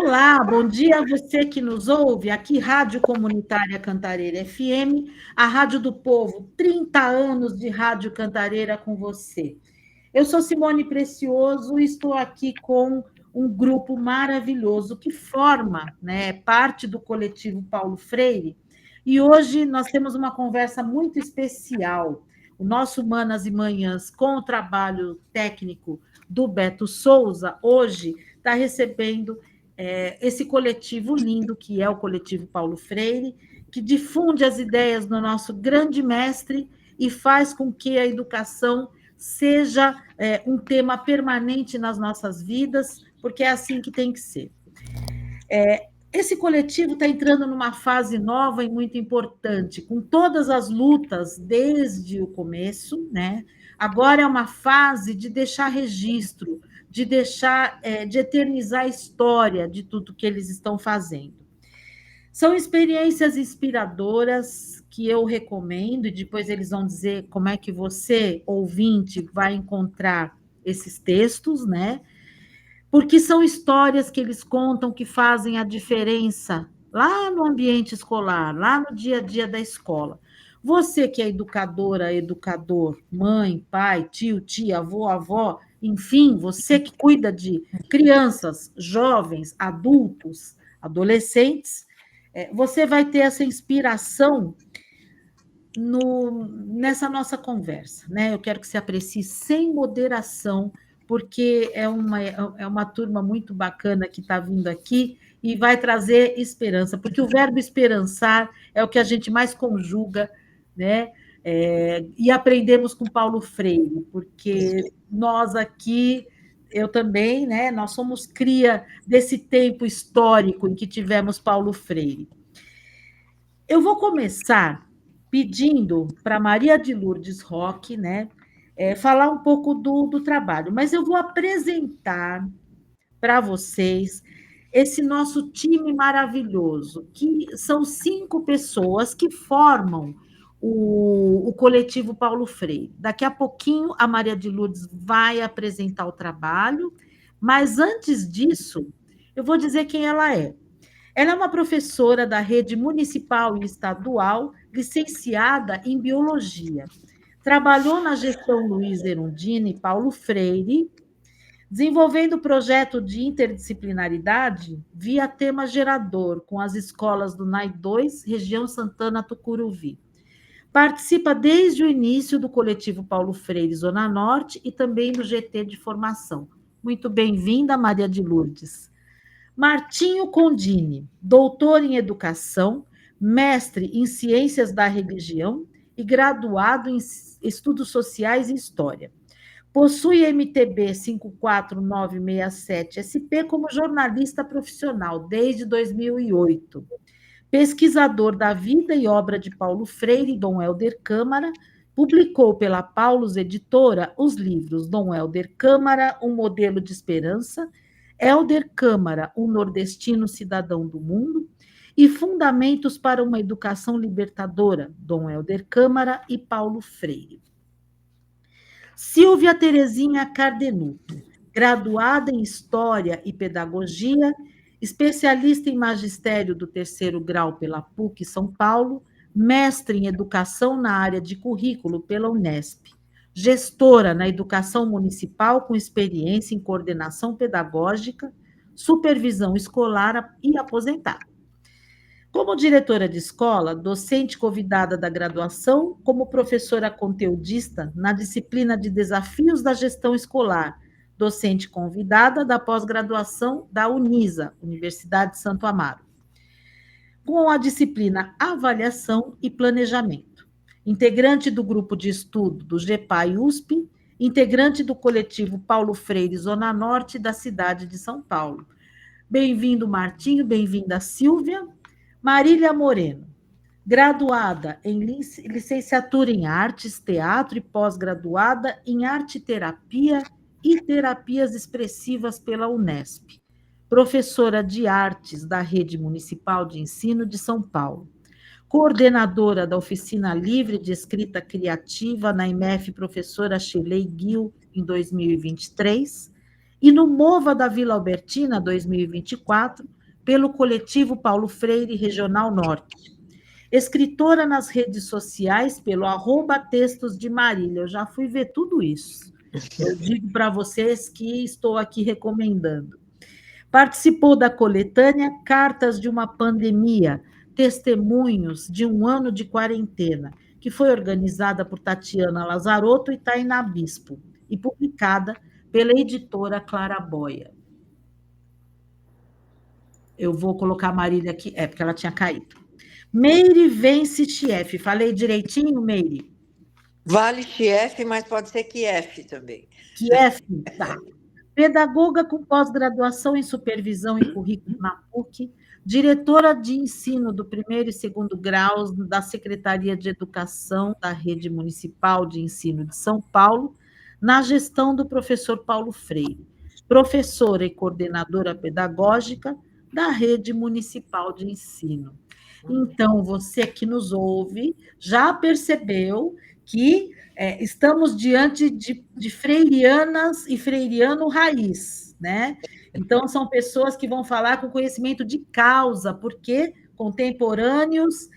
Olá, bom dia a você que nos ouve. Aqui, Rádio Comunitária Cantareira FM, a Rádio do Povo, 30 anos de Rádio Cantareira com você. Eu sou Simone Precioso e estou aqui com um grupo maravilhoso que forma, parte do coletivo Paulo Freire. E hoje nós temos uma conversa muito especial. O nosso Manas e Manhãs, com o trabalho técnico do Beto Souza, hoje está recebendo esse coletivo lindo, que é o coletivo Paulo Freire, que difunde as ideias do nosso grande mestre e faz com que a educação seja um tema permanente nas nossas vidas, porque é assim que tem que ser. Esse coletivo está entrando numa fase nova e muito importante, com todas as lutas desde o começo, né? Agora é uma fase de deixar registro, de eternizar a história de tudo que eles estão fazendo. São experiências inspiradoras que eu recomendo, e depois eles vão dizer como é que você, ouvinte, vai encontrar esses textos, né? Porque são histórias que eles contam que fazem a diferença lá no ambiente escolar, lá no dia a dia da escola. Você que é educadora, educador, mãe, pai, tio, tia, avô, avó, enfim, você que cuida de crianças, jovens, adultos, adolescentes, você vai ter essa inspiração nessa nossa conversa, né? Eu quero que você aprecie sem moderação, porque é uma turma muito bacana que está vindo aqui e vai trazer esperança, porque o verbo esperançar é o que a gente mais conjuga, né? E aprendemos com Paulo Freire, porque nós aqui, eu também, né? Nós somos cria desse tempo histórico em que tivemos Paulo Freire. Eu vou começar pedindo para Maria de Lourdes Roque, né, falar um pouco do trabalho, mas eu vou apresentar para vocês esse nosso time maravilhoso, que são 5 pessoas que formam o coletivo Paulo Freire. Daqui a pouquinho a Maria de Lourdes vai apresentar o trabalho, mas antes disso, eu vou dizer quem ela é. Ela é uma professora da rede municipal e estadual, licenciada em biologia. Trabalhou na gestão Luiz Erundina e Paulo Freire, desenvolvendo o projeto de interdisciplinaridade via tema gerador com as escolas do NAI 2, região Santana Tucuruvi. Participa desde o início do coletivo Paulo Freire Zona Norte e também do GT de formação. Muito bem-vinda, Maria de Lourdes. Martinho Condini, doutor em educação, mestre em ciências da religião e graduado em estudos sociais e história. Possui MTB 54967-SP como jornalista profissional desde 2008. Pesquisador da vida e obra de Paulo Freire e Dom Helder Câmara, publicou pela Paulus Editora os livros Dom Helder Câmara, Um Modelo de Esperança, Helder Câmara, um nordestino cidadão do mundo, e Fundamentos para uma Educação Libertadora, Dom Helder Câmara e Paulo Freire. Silvia Terezinha Cardenuto, graduada em História e Pedagogia, especialista em Magistério do terceiro grau pela PUC São Paulo, mestre em Educação na área de currículo pela Unesp, gestora na educação municipal com experiência em coordenação pedagógica, supervisão escolar e aposentada. Como diretora de escola, docente convidada da graduação, como professora conteudista na disciplina de Desafios da Gestão Escolar, docente convidada da pós-graduação da Unisa, Universidade de Santo Amaro, com a disciplina Avaliação e Planejamento. Integrante do grupo de estudo do GEPAI-USP, integrante do coletivo Paulo Freire Zona Norte da cidade de São Paulo. Bem-vindo, Martinho, bem-vinda, Silvia. Marília Moreno, graduada em licenciatura em Artes, Teatro e pós-graduada em Arte-Terapia e Terapias Expressivas pela Unesp. Professora de Artes da Rede Municipal de Ensino de São Paulo. Coordenadora da Oficina Livre de Escrita Criativa na IMEF, professora Shirley Gil, em 2023. e no Mova da Vila Albertina 2024, pelo coletivo Paulo Freire Regional Norte. Escritora nas redes sociais pelo @textos de Marília. Eu já fui ver tudo isso. Eu digo para vocês que estou aqui recomendando. Participou da coletânea Cartas de uma Pandemia, Testemunhos de um Ano de Quarentena, que foi organizada por Tatiana Lazarotto e Tainá Bispo, e publicada pela editora Claraboia. Eu vou colocar a Marília aqui, porque ela tinha caído. Meire Vence Chief. Falei direitinho, Meire? Vale Chief, mas pode ser Kiev também. Kiev, tá. Pedagoga com pós-graduação em supervisão e currículo na PUC, diretora de ensino do primeiro e segundo graus da Secretaria de Educação da Rede Municipal de Ensino de São Paulo, na gestão do professor Paulo Freire, professora e coordenadora pedagógica da Rede Municipal de Ensino. Então, você que nos ouve já percebeu que estamos diante de freirianas e freiriano raiz, né? Então, são pessoas que vão falar com conhecimento de causa, porque contemporâneos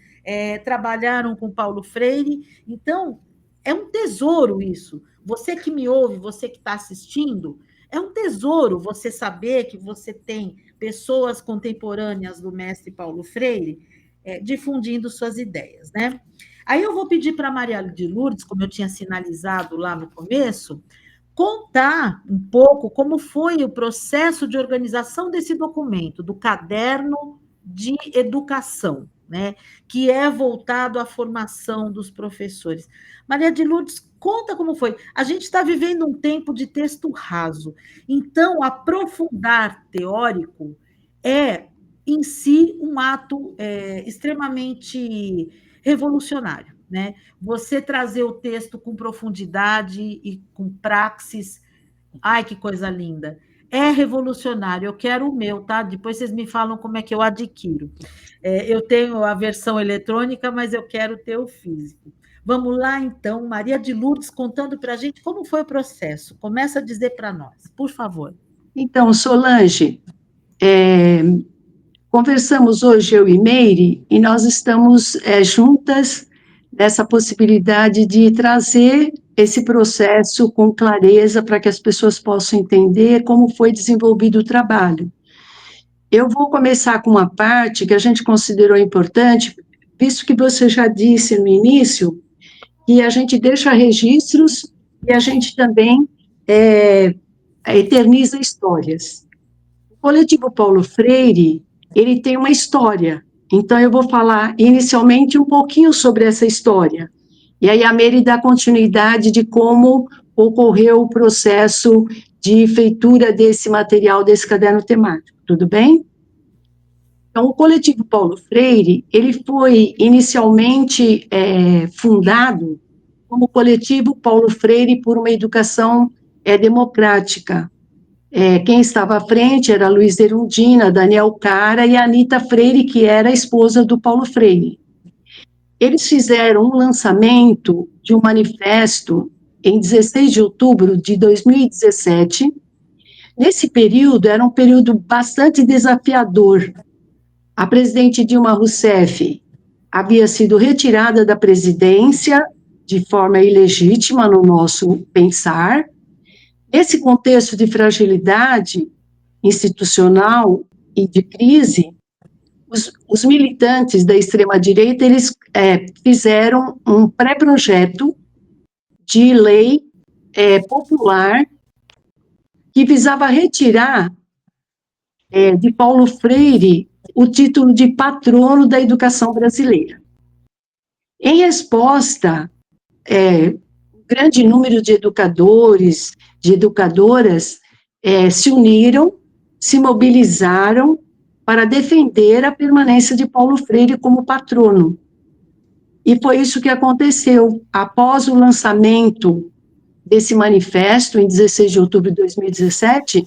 trabalharam com Paulo Freire. Então, é um tesouro isso. Você que me ouve, você que está assistindo, é um tesouro você saber que você tem pessoas contemporâneas do mestre Paulo Freire difundindo suas ideias, né? Aí eu vou pedir para a Maria de Lourdes, como eu tinha sinalizado lá no começo, contar um pouco como foi o processo de organização desse documento, do caderno de educação, né, que é voltado à formação dos professores. Maria de Lourdes, conta como foi. A gente está vivendo um tempo de texto raso, então aprofundar teórico é, em si, um ato extremamente revolucionário, né? Você trazer o texto com profundidade e com praxis, ai, que coisa linda. É revolucionário, eu quero o meu, tá? Depois vocês me falam como é que eu adquiro. Eu tenho a versão eletrônica, mas eu quero ter o físico. Vamos lá, então, Maria de Lourdes contando para a gente como foi o processo. Começa a dizer para nós, por favor. Então, Solange, conversamos hoje, eu e Meire, e nós estamos juntas nessa possibilidade de trazer esse processo com clareza para que as pessoas possam entender como foi desenvolvido o trabalho. Eu vou começar com uma parte que a gente considerou importante, visto que você já disse no início, que a gente deixa registros e a gente também eterniza histórias. O coletivo Paulo Freire, ele tem uma história, então eu vou falar inicialmente um pouquinho sobre essa história, e aí a Meire dá continuidade de como ocorreu o processo de feitura desse material, desse caderno temático, tudo bem? Então, o coletivo Paulo Freire, ele foi inicialmente fundado como coletivo Paulo Freire por uma educação democrática. Quem estava à frente era Luiz Erundina, Daniel Cara e a Anita Freire, que era a esposa do Paulo Freire. Eles fizeram um lançamento de um manifesto em 16 de outubro de 2017. Nesse período, era um período bastante desafiador. A presidente Dilma Rousseff havia sido retirada da presidência de forma ilegítima, no nosso pensar. Nesse contexto de fragilidade institucional e de crise, os militantes da extrema-direita, eles fizeram um pré-projeto de lei popular que visava retirar de Paulo Freire o título de patrono da educação brasileira. Em resposta, um grande número de educadores, de educadoras, se uniram, se mobilizaram para defender a permanência de Paulo Freire como patrono. E foi isso que aconteceu. Após o lançamento desse manifesto, em 16 de outubro de 2017,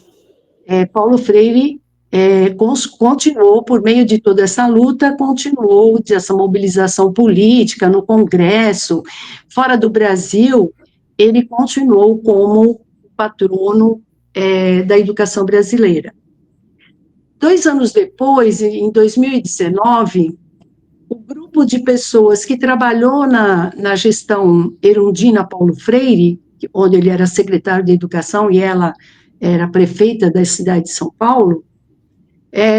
Paulo Freire continuou, por meio de toda essa luta, continuou dessa mobilização política no Congresso, fora do Brasil, ele continuou como patrono da educação brasileira. 2 anos depois, em 2019, o grupo de pessoas que trabalhou na gestão Erundina Paulo Freire, onde ele era secretário de Educação e ela era prefeita da cidade de São Paulo,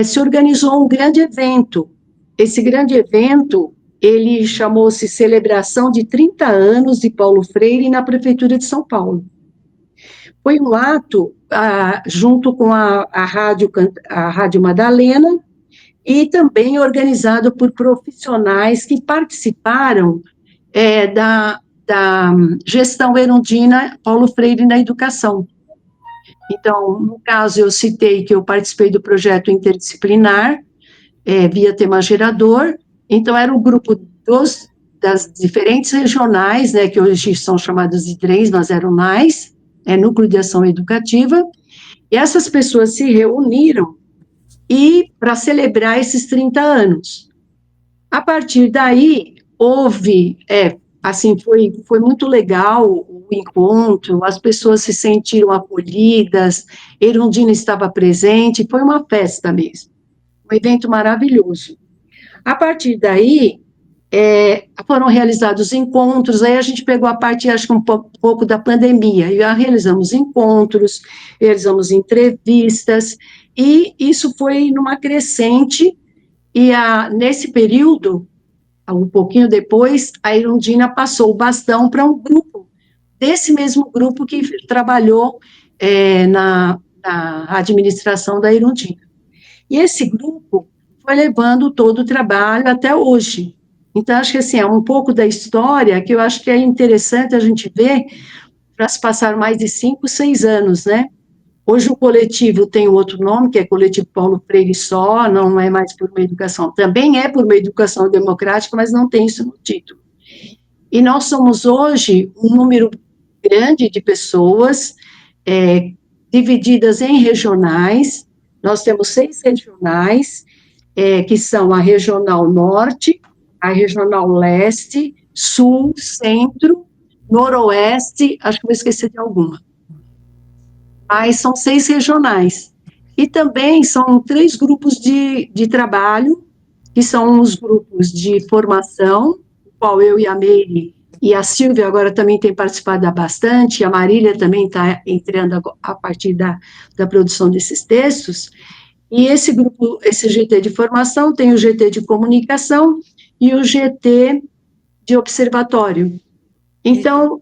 se organizou um grande evento. Esse grande evento, ele chamou-se Celebração de 30 anos de Paulo Freire na Prefeitura de São Paulo. Foi um ato junto com a Rádio Madalena, e também organizado por profissionais que participaram da gestão Erundina Paulo Freire na educação. Então, no caso, eu citei que eu participei do projeto interdisciplinar, via tema gerador, então era um grupo das diferentes regionais, né, que hoje são chamadas de DREs, mas eram NAES, Núcleo de Ação Educativa, e essas pessoas se reuniram para celebrar esses 30 anos. A partir daí, houve, assim, foi muito legal o encontro, as pessoas se sentiram acolhidas, Erundina estava presente, foi uma festa mesmo, um evento maravilhoso. A partir daí, foram realizados encontros, aí a gente pegou a parte, acho que um pouco da pandemia, e realizamos encontros, realizamos entrevistas, e isso foi numa crescente, e nesse período, um pouquinho depois, a Erundina passou o bastão para um grupo, desse mesmo grupo que trabalhou na administração da Erundina. E esse grupo foi levando todo o trabalho até hoje. Então, acho que assim, é um pouco da história que eu acho que é interessante a gente ver, para se passar mais de 5, 6 anos, né? Hoje o coletivo tem outro nome, que é Coletivo Paulo Freire só, não é mais por uma educação, também é por uma educação democrática, mas não tem isso no título. E nós somos hoje um número grande de pessoas, divididas em regionais, nós temos 6 regionais, que são a Regional Norte, a Regional Leste, Sul, Centro, Noroeste, acho que vou esquecer de alguma. Mas são 6 regionais. E também são 3 grupos de trabalho, que são os grupos de formação, o qual eu e a Meire e a Silvia agora também tem participado bastante, a Marília também está entrando a partir da produção desses textos, e esse grupo, esse GT de formação, tem o GT de comunicação e o GT de observatório. Então,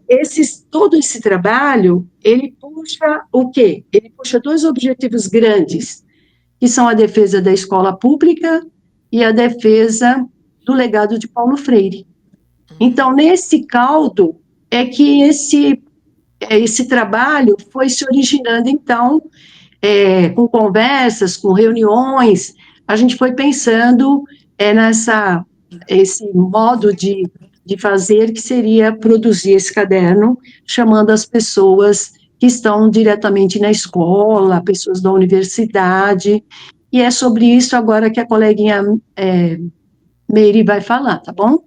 todo esse trabalho, ele puxa o quê? Ele puxa 2 objetivos grandes, que são a defesa da escola pública e a defesa do legado de Paulo Freire. Então, nesse caldo, é que esse trabalho foi se originando, então, com conversas, com reuniões, a gente foi pensando esse modo de fazer, que seria produzir esse caderno, chamando as pessoas que estão diretamente na escola, pessoas da universidade, e é sobre isso agora que a coleguinha Meire vai falar, tá bom?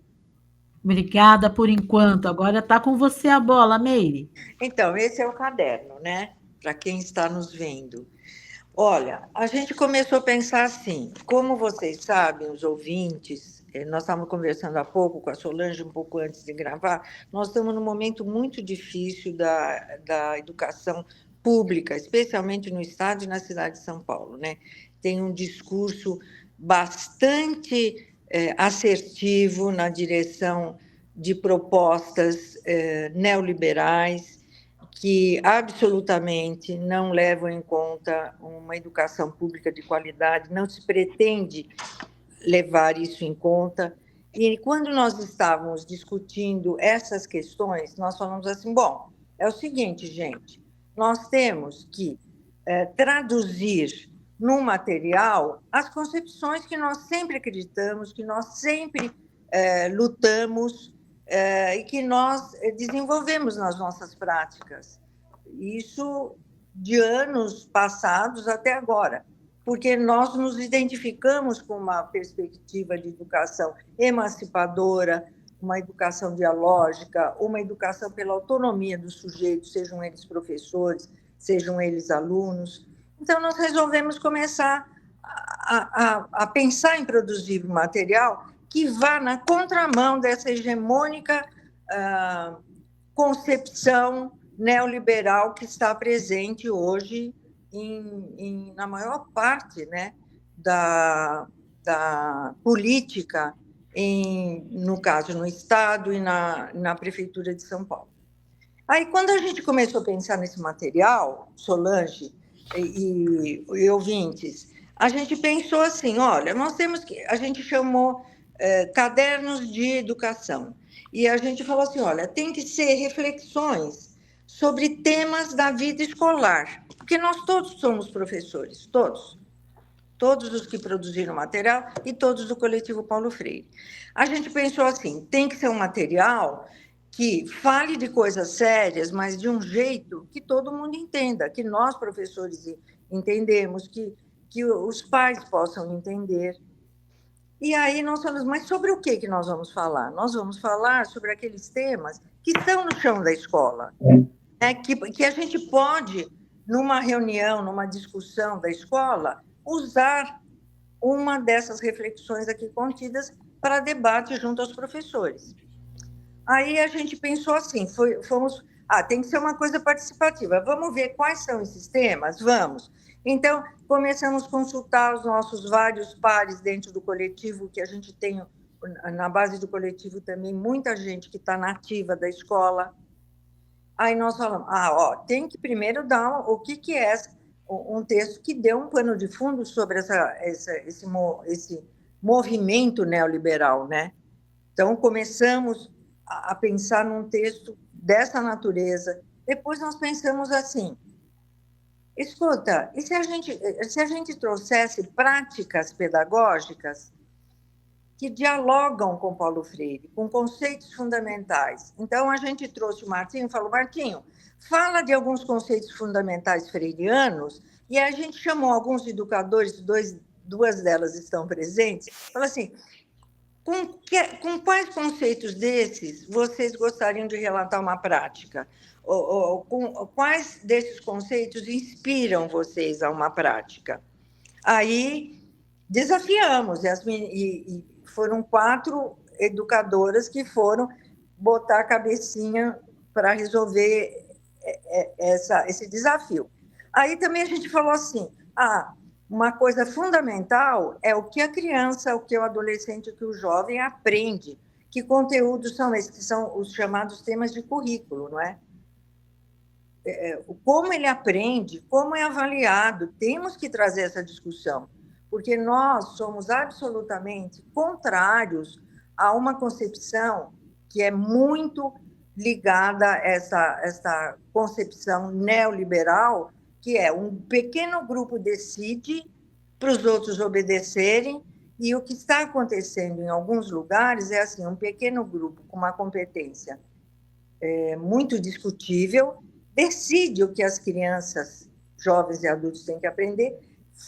Obrigada por enquanto. Agora está com você a bola, Meire. Então, esse é o caderno, né? Para quem está nos vendo. Olha, a gente começou a pensar assim, como vocês sabem, os ouvintes, nós estávamos conversando há pouco com a Solange, um pouco antes de gravar, nós estamos num momento muito difícil da educação pública, especialmente no estado e na cidade de São Paulo, né? Tem um discurso bastante assertivo na direção de propostas neoliberais, que absolutamente não levam em conta uma educação pública de qualidade, não se pretende levar isso em conta. E quando nós estávamos discutindo essas questões, nós falamos assim, bom, é o seguinte, gente, nós temos que traduzir no material as concepções que nós sempre acreditamos, que nós sempre lutamos, e que nós desenvolvemos nas nossas práticas. Isso de anos passados até agora, porque nós nos identificamos com uma perspectiva de educação emancipadora, uma educação dialógica, uma educação pela autonomia dos sujeitos, sejam eles professores, sejam eles alunos. Então, nós resolvemos começar a pensar em produzir um material que vá na contramão dessa hegemônica concepção neoliberal que está presente hoje na maior parte, né, da política, no caso, no Estado e na Prefeitura de São Paulo. Aí, quando a gente começou a pensar nesse material, Solange e ouvintes, a gente pensou assim, olha, a gente chamou cadernos de educação, e a gente falou assim, olha, tem que ser reflexões sobre temas da vida escolar, porque nós todos somos professores, todos os que produziram material e todos do coletivo Paulo Freire. A gente pensou assim, tem que ser um material que fale de coisas sérias, mas de um jeito que todo mundo entenda, que nós, professores, entendemos, que os pais possam entender. E aí nós falamos, mas sobre o que nós vamos falar? Nós vamos falar sobre aqueles temas que estão no chão da escola, né? que a gente pode, numa reunião, numa discussão da escola, usar uma dessas reflexões aqui contidas para debate junto aos professores. Aí a gente pensou assim, tem que ser uma coisa participativa, vamos ver quais são esses temas? Vamos. Então, começamos a consultar os nossos vários pares dentro do coletivo, que a gente tem, na base do coletivo também, muita gente que está nativa da escola. Aí nós falamos, tem que primeiro dar o que é um texto que dê um pano de fundo sobre esse movimento neoliberal, né? Então, começamos a pensar num texto dessa natureza. Depois nós pensamos assim, escuta, e se a gente trouxesse práticas pedagógicas que dialogam com Paulo Freire, com conceitos fundamentais? Então, a gente trouxe o Martinho e falou, Martinho, fala de alguns conceitos fundamentais freirianos, e a gente chamou alguns educadores, duas delas estão presentes, falou assim, com quais conceitos desses vocês gostariam de relatar uma prática? Quais desses conceitos inspiram vocês a uma prática? Aí desafiamos, e foram 4 educadoras que foram botar a cabecinha para resolver esse desafio. Aí também a gente falou assim, uma coisa fundamental é o que a criança, o que o adolescente, o que o jovem aprende. Que conteúdos são esses, que são os chamados temas de currículo, não é? Como ele aprende, como é avaliado, temos que trazer essa discussão, porque nós somos absolutamente contrários a uma concepção que é muito ligada a essa concepção neoliberal, que é um pequeno grupo decide para os outros obedecerem, e o que está acontecendo em alguns lugares é assim, um pequeno grupo com uma competência muito discutível, decide o que as crianças, jovens e adultos têm que aprender,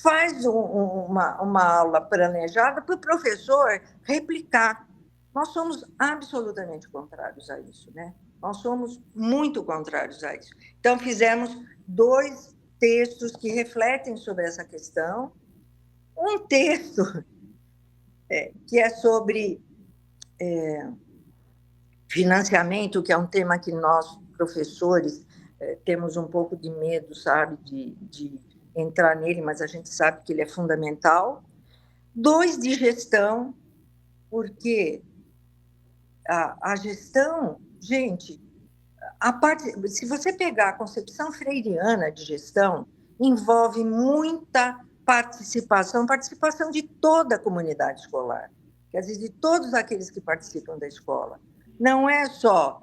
faz uma aula planejada para o professor replicar. Nós somos absolutamente contrários a isso, né? Nós somos muito contrários a isso. Então, fizemos 2 textos que refletem sobre essa questão. Um texto que é sobre financiamento, que é um tema que nós, professores, temos um pouco de medo, sabe, de entrar nele, mas a gente sabe que ele é fundamental. 2 de gestão, porque a gestão, gente, se você pegar a concepção freiriana de gestão, envolve muita participação de toda a comunidade escolar, quer dizer, de todos aqueles que participam da escola. Não é só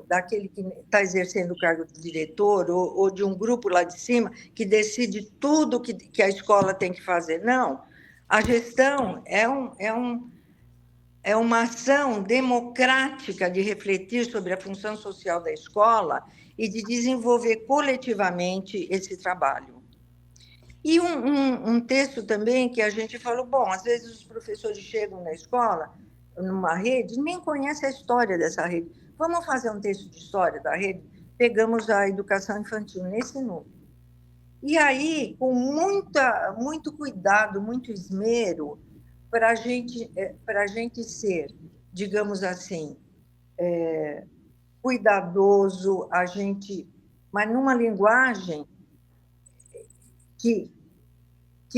daquele que está exercendo o cargo de diretor ou de um grupo lá de cima que decide tudo que a escola tem que fazer. Não, a gestão é uma ação democrática de refletir sobre a função social da escola e de desenvolver coletivamente esse trabalho. E um texto também que a gente falou, às vezes os professores chegam na escola, numa rede, nem conhecem a história dessa rede. Vamos fazer um texto de história da rede? pegamos a educação infantil nesse número. E aí, com muito cuidado, muito esmero, para a gente ser, digamos assim, cuidadoso, mas numa linguagem que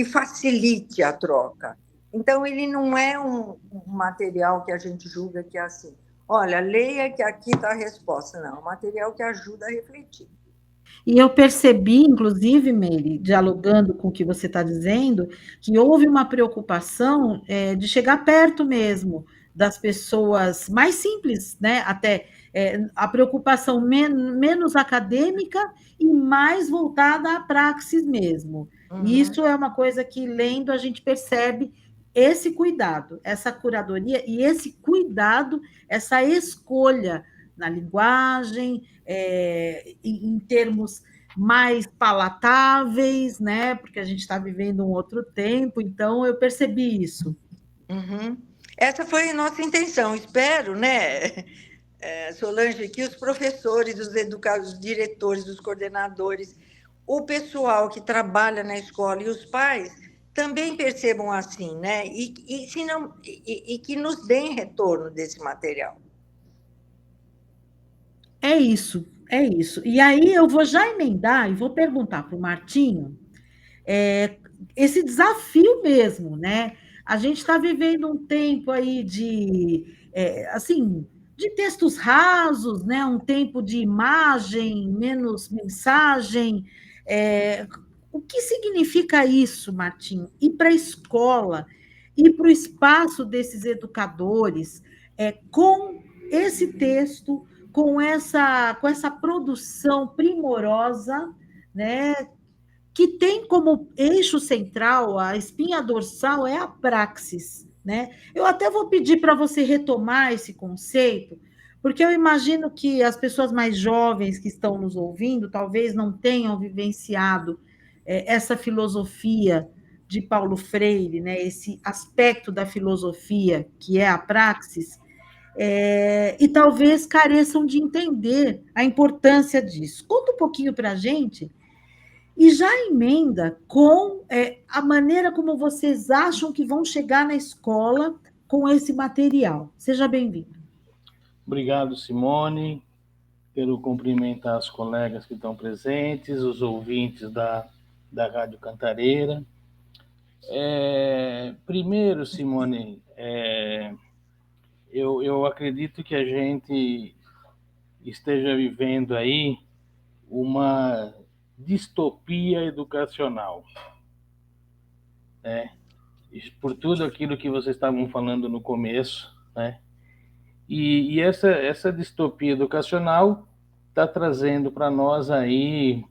facilite a troca. Então, ele não é um material que a gente julga que é assim, olha, leia que aqui está a resposta. Não, é um material que ajuda a refletir. E eu percebi, inclusive, Meire, dialogando com o que você está dizendo, que houve uma preocupação de chegar perto mesmo das pessoas mais simples, né? Até a preocupação menos acadêmica e mais voltada à praxis mesmo. E isso é uma coisa que, lendo, a gente percebe esse cuidado, essa curadoria e esse cuidado, essa escolha na linguagem, em termos mais palatáveis, né? Porque a gente está vivendo um outro tempo, então eu percebi isso. Uhum. Essa foi a nossa intenção, espero, né, Solange, que os professores, os educadores, os diretores, os coordenadores, o pessoal que trabalha na escola e os pais também percebam assim, né? E que nos deem retorno desse material. É isso, é isso. E aí eu vou já emendar e vou perguntar para o Martinho esse desafio mesmo, né? A gente está vivendo um tempo aí assim, de textos rasos, né? Um tempo de imagem, menos mensagem. O que significa isso, Martinho? Ir para a escola, ir para o espaço desses educadores, com esse texto, com essa produção primorosa, né? Que tem como eixo central, a espinha dorsal é a praxis, né? Eu até vou pedir para você retomar esse conceito, porque eu imagino que as pessoas mais jovens que estão nos ouvindo talvez não tenham vivenciado essa filosofia de Paulo Freire, né? Esse aspecto da filosofia que é a praxis, e talvez careçam de entender a importância disso. Conta um pouquinho para a gente e já emenda com a maneira como vocês acham que vão chegar na escola com esse material. Seja bem-vindo. Obrigado, Simone, pelo cumprimentar as colegas que estão presentes, os ouvintes da Rádio Cantareira. Primeiro, Simone, eu acredito que a gente esteja vivendo aí uma distopia educacional, né? Por tudo aquilo que vocês estavam falando no começo, né? E essa distopia educacional está trazendo para nós aí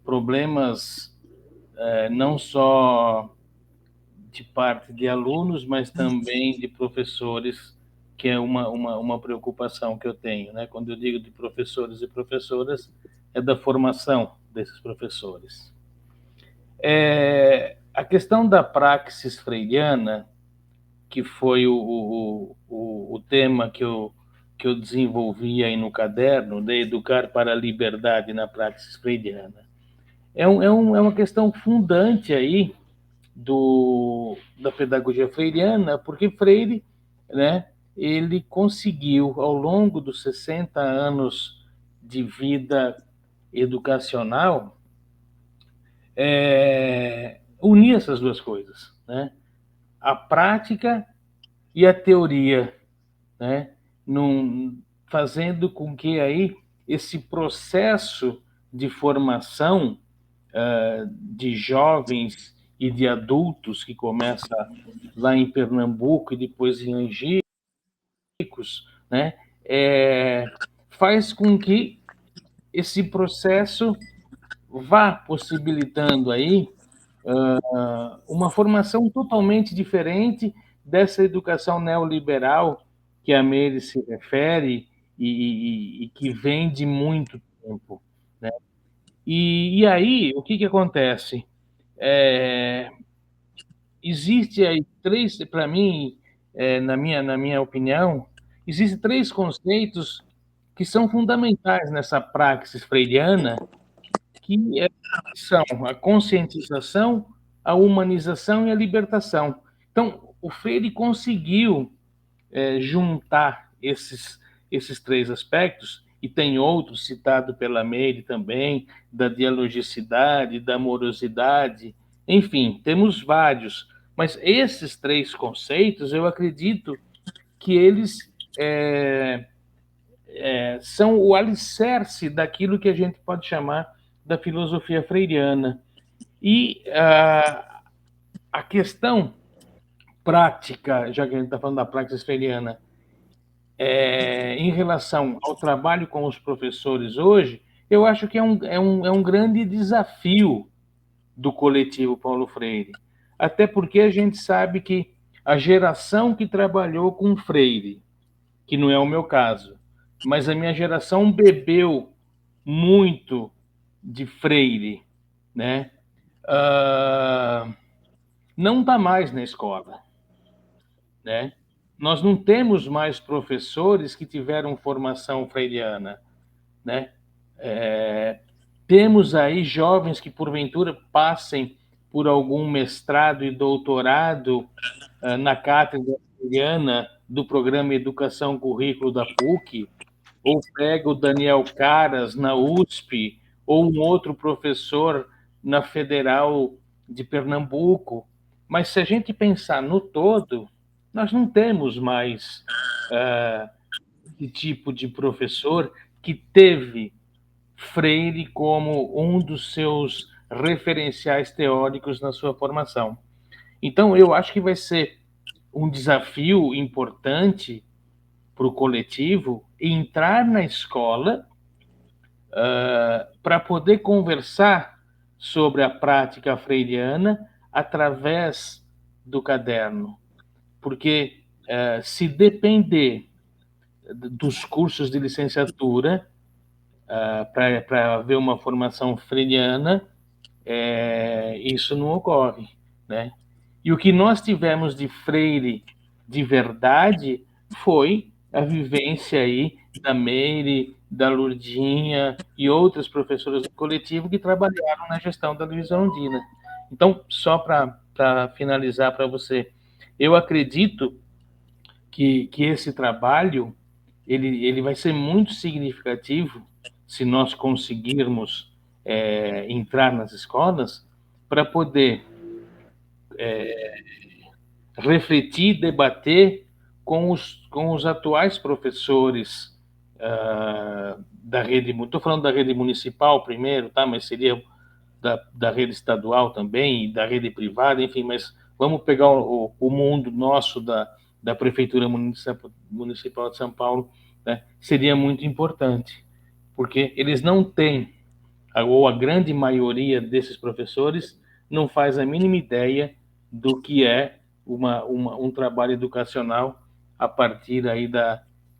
problemas não só de parte de alunos, mas também de professores, que é uma preocupação que eu tenho, né? Quando eu digo de professores e professoras, é da formação desses professores. A questão da praxis freiriana, que foi o tema que eu desenvolvi aí no caderno, de Educar para a Liberdade na Praxis Freiriana, é uma questão fundante aí da pedagogia freiriana, porque Freire, né, ele conseguiu, ao longo dos 60 anos de vida educacional, unir essas duas coisas, né? A prática e a teoria, né? Fazendo com que aí esse processo de formação de jovens e de adultos, que começa lá em Pernambuco e depois em Angicos, né? Faz com que esse processo vá possibilitando aí uma formação totalmente diferente dessa educação neoliberal que a Meire se refere e que vem de muito tempo, né? E aí, o que acontece? Existe aí para mim, na minha opinião, existem três conceitos que são fundamentais nessa praxis freiriana, que são a conscientização, a humanização e a libertação. Então, o Freire conseguiu juntar esses três aspectos, e tem outros, citado pela Meire também, da dialogicidade, da amorosidade, enfim, temos vários, mas esses três conceitos, eu acredito que eles são o alicerce daquilo que a gente pode chamar da filosofia freiriana. E a questão prática, já que a gente está falando da praxis freiriana, em relação ao trabalho com os professores hoje, eu acho que é um grande desafio do coletivo Paulo Freire. Até porque a gente sabe que a geração que trabalhou com Freire, que não é o meu caso, mas a minha geração bebeu muito de Freire, né? Não está mais na escola, né? Nós não temos mais professores que tiveram formação freiriana, né? Temos aí jovens que, porventura, passem por algum mestrado e doutorado na cátedra freiriana do programa Educação Currículo da PUC, ou pega o Daniel Caras na USP, ou um outro professor na Federal de Pernambuco. Mas se a gente pensar no todo, nós não temos mais esse tipo de professor que teve Freire como um dos seus referenciais teóricos na sua formação. Então, eu acho que vai ser um desafio importante para o coletivo entrar na escola para poder conversar sobre a prática freiriana através do caderno. Porque se depender dos cursos de licenciatura para haver uma formação freiriana, isso não ocorre, né? E o que nós tivemos de Freire de verdade foi a vivência aí da Meire, da Lurdinha e outras professoras do coletivo que trabalharam na gestão da Luísa Ondina. Então, só para finalizar para você, eu acredito que esse trabalho ele vai ser muito significativo se nós conseguirmos entrar nas escolas para poder refletir, debater com os atuais professores da rede, estou falando da rede municipal primeiro, tá? Mas seria da rede estadual também, e da rede privada, enfim, mas vamos pegar o mundo nosso da Prefeitura Municipal de São Paulo, né? Seria muito importante, porque eles não têm, ou a grande maioria desses professores, não faz a mínima ideia do que é um trabalho educacional a partir aí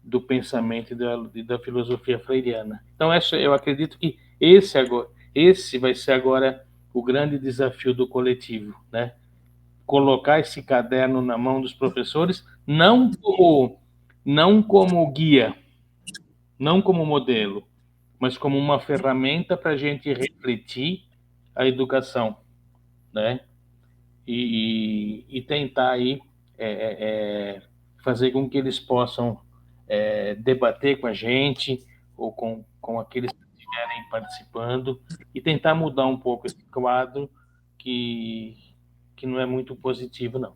do pensamento e da filosofia freiriana. Então, eu acredito que esse vai ser agora o grande desafio do coletivo, né? Colocar esse caderno na mão dos professores, não como guia, não como modelo, mas como uma ferramenta para a gente refletir a educação, né? E tentar aí fazer com que eles possam debater com a gente ou com aqueles que estiverem participando e tentar mudar um pouco esse quadro que não é muito positivo, não.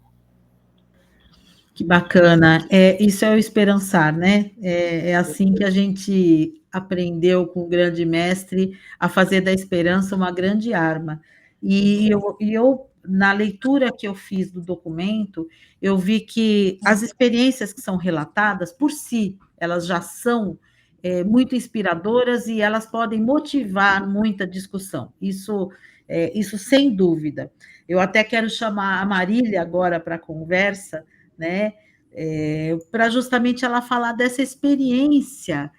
Que bacana. Isso é o esperançar, né? É assim que a gente aprendeu com o grande mestre a fazer da esperança uma grande arma. E eu, na leitura que eu fiz do documento, eu vi que as experiências que são relatadas, por si, elas já são muito inspiradoras e elas podem motivar muita discussão. Isso sem dúvida. Eu até quero chamar a Marília agora para a conversa, né? Para justamente ela falar dessa experiência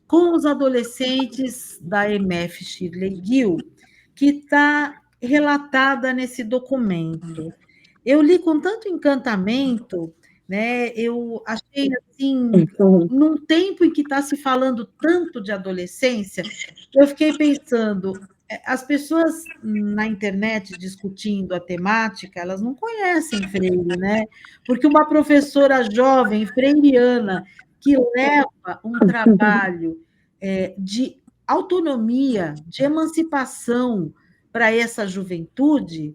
com os adolescentes da EMF Shirley Gil, que está relatada nesse documento. Eu li com tanto encantamento, né? Eu achei assim, num tempo em que está se falando tanto de adolescência, eu fiquei pensando, as pessoas na internet discutindo a temática, elas não conhecem Freire, né? Porque uma professora jovem, freiriana, que leva um trabalho de autonomia, de emancipação para essa juventude,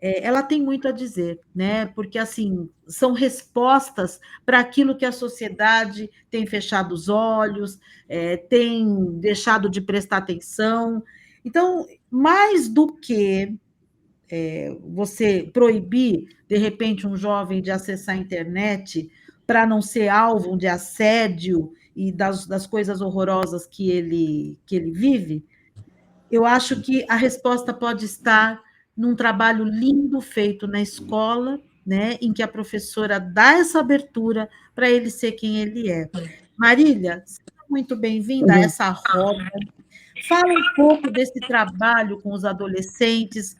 ela tem muito a dizer, né? Porque assim são respostas para aquilo que a sociedade tem fechado os olhos, tem deixado de prestar atenção. Então, mais do que você proibir de repente um jovem de acessar a internet para não ser alvo de assédio e das coisas horrorosas que ele vive, eu acho que a resposta pode estar num trabalho lindo feito na escola, né, em que a professora dá essa abertura para ele ser quem ele é. Marília, seja muito bem-vinda a essa roda. Fala um pouco desse trabalho com os adolescentes,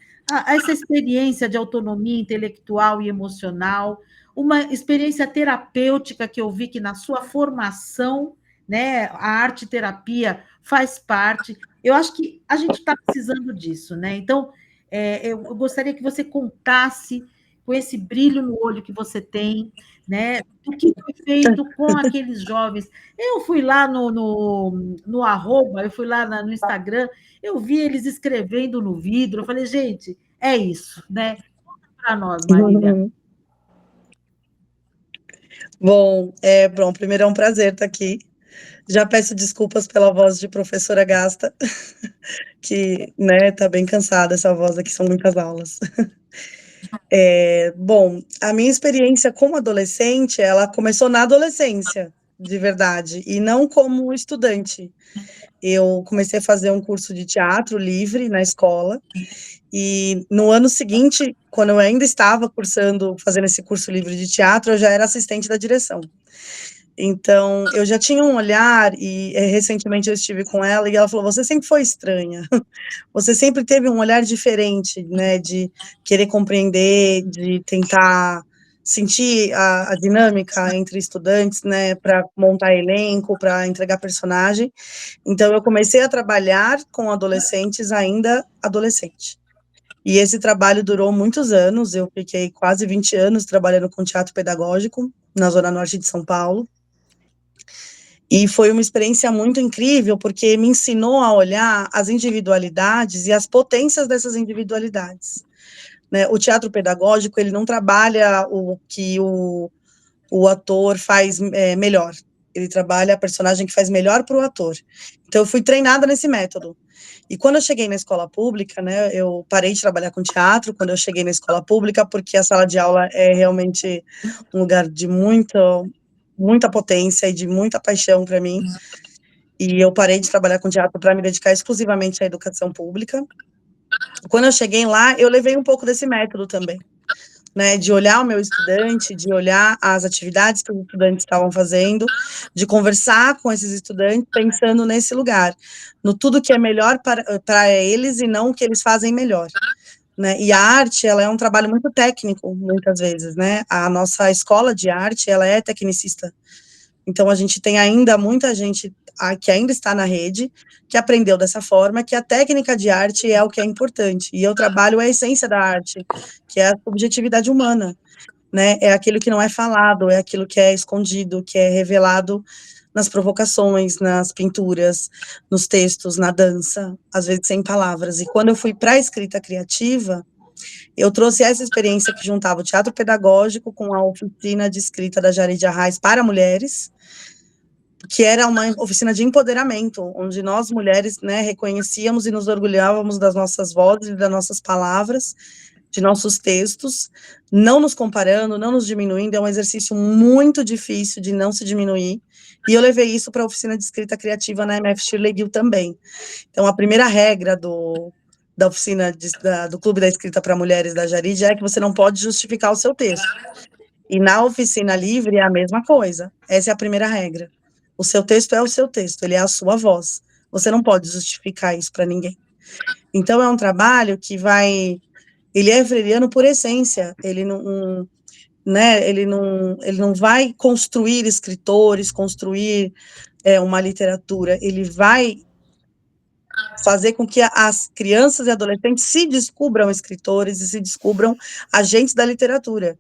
essa experiência de autonomia intelectual e emocional, uma experiência terapêutica que eu vi que na sua formação, né, a arte-terapia faz parte. Eu acho que a gente está precisando disso, né? Então, eu gostaria que você contasse, com esse brilho no olho que você tem, né, o que foi feito com aqueles jovens. Eu fui lá no arroba, eu fui lá no Instagram, eu vi eles escrevendo no vidro, eu falei, gente, é isso, né? Conta para nós, Marília. Bom, primeiro é um prazer estar aqui. Já peço desculpas pela voz de professora Gasta, que, né, tá bem cansada essa voz aqui, são muitas aulas. Bom, a minha experiência como adolescente, ela começou na adolescência, de verdade, e não como estudante. Eu comecei a fazer um curso de teatro livre na escola, e no ano seguinte, quando eu ainda estava fazendo esse curso livre de teatro, eu já era assistente da direção. Então, eu já tinha um olhar, e recentemente eu estive com ela, e ela falou, você sempre foi estranha, você sempre teve um olhar diferente, né, de querer compreender, de tentar sentir a dinâmica entre estudantes, né, para montar elenco, para entregar personagem. Então, eu comecei a trabalhar com adolescentes ainda adolescente. E esse trabalho durou muitos anos, eu fiquei quase 20 anos trabalhando com teatro pedagógico, na Zona Norte de São Paulo. E foi uma experiência muito incrível, porque me ensinou a olhar as individualidades e as potências dessas individualidades, né? O teatro pedagógico, ele não trabalha o que o ator faz melhor, ele trabalha a personagem que faz melhor para o ator. Então, eu fui treinada nesse método. E quando eu cheguei na escola pública, né, eu parei de trabalhar com teatro quando eu cheguei na escola pública, porque a sala de aula é realmente um lugar de muita potência e de muita paixão para mim, e eu parei de trabalhar com teatro para me dedicar exclusivamente à educação pública. Quando eu cheguei lá, eu levei um pouco desse método também, né, de olhar o meu estudante, de olhar as atividades que os estudantes estavam fazendo, de conversar com esses estudantes pensando nesse lugar, no tudo que é melhor para eles e não o que eles fazem melhor. Né? E a arte, ela é um trabalho muito técnico, muitas vezes, né? A nossa escola de arte, ela é tecnicista. Então, a gente tem ainda muita gente que ainda está na rede, que aprendeu dessa forma, que a técnica de arte é o que é importante. E eu trabalho a essência da arte, que é a subjetividade humana, né? É aquilo que não é falado, é aquilo que é escondido, que é revelado nas provocações, nas pinturas, nos textos, na dança, às vezes sem palavras. E quando eu fui para a escrita criativa, eu trouxe essa experiência que juntava o teatro pedagógico com a oficina de escrita da Jarid Arraes para mulheres, que era uma oficina de empoderamento, onde nós mulheres, né, reconhecíamos e nos orgulhávamos das nossas vozes e das nossas palavras, de nossos textos, não nos comparando, não nos diminuindo, é um exercício muito difícil de não se diminuir, e eu levei isso para a oficina de escrita criativa na MF Shirley Gil também. Então, a primeira regra da oficina do Clube da Escrita para Mulheres da Jarid é que você não pode justificar o seu texto. E na oficina livre é a mesma coisa. Essa é a primeira regra. O seu texto é o seu texto, ele é a sua voz. Você não pode justificar isso para ninguém. Então, é um trabalho que ele é freiriano por essência, ele não né? Ele não vai construir escritores, construir uma literatura, ele vai fazer com que as crianças e adolescentes se descubram escritores e se descubram agentes da literatura.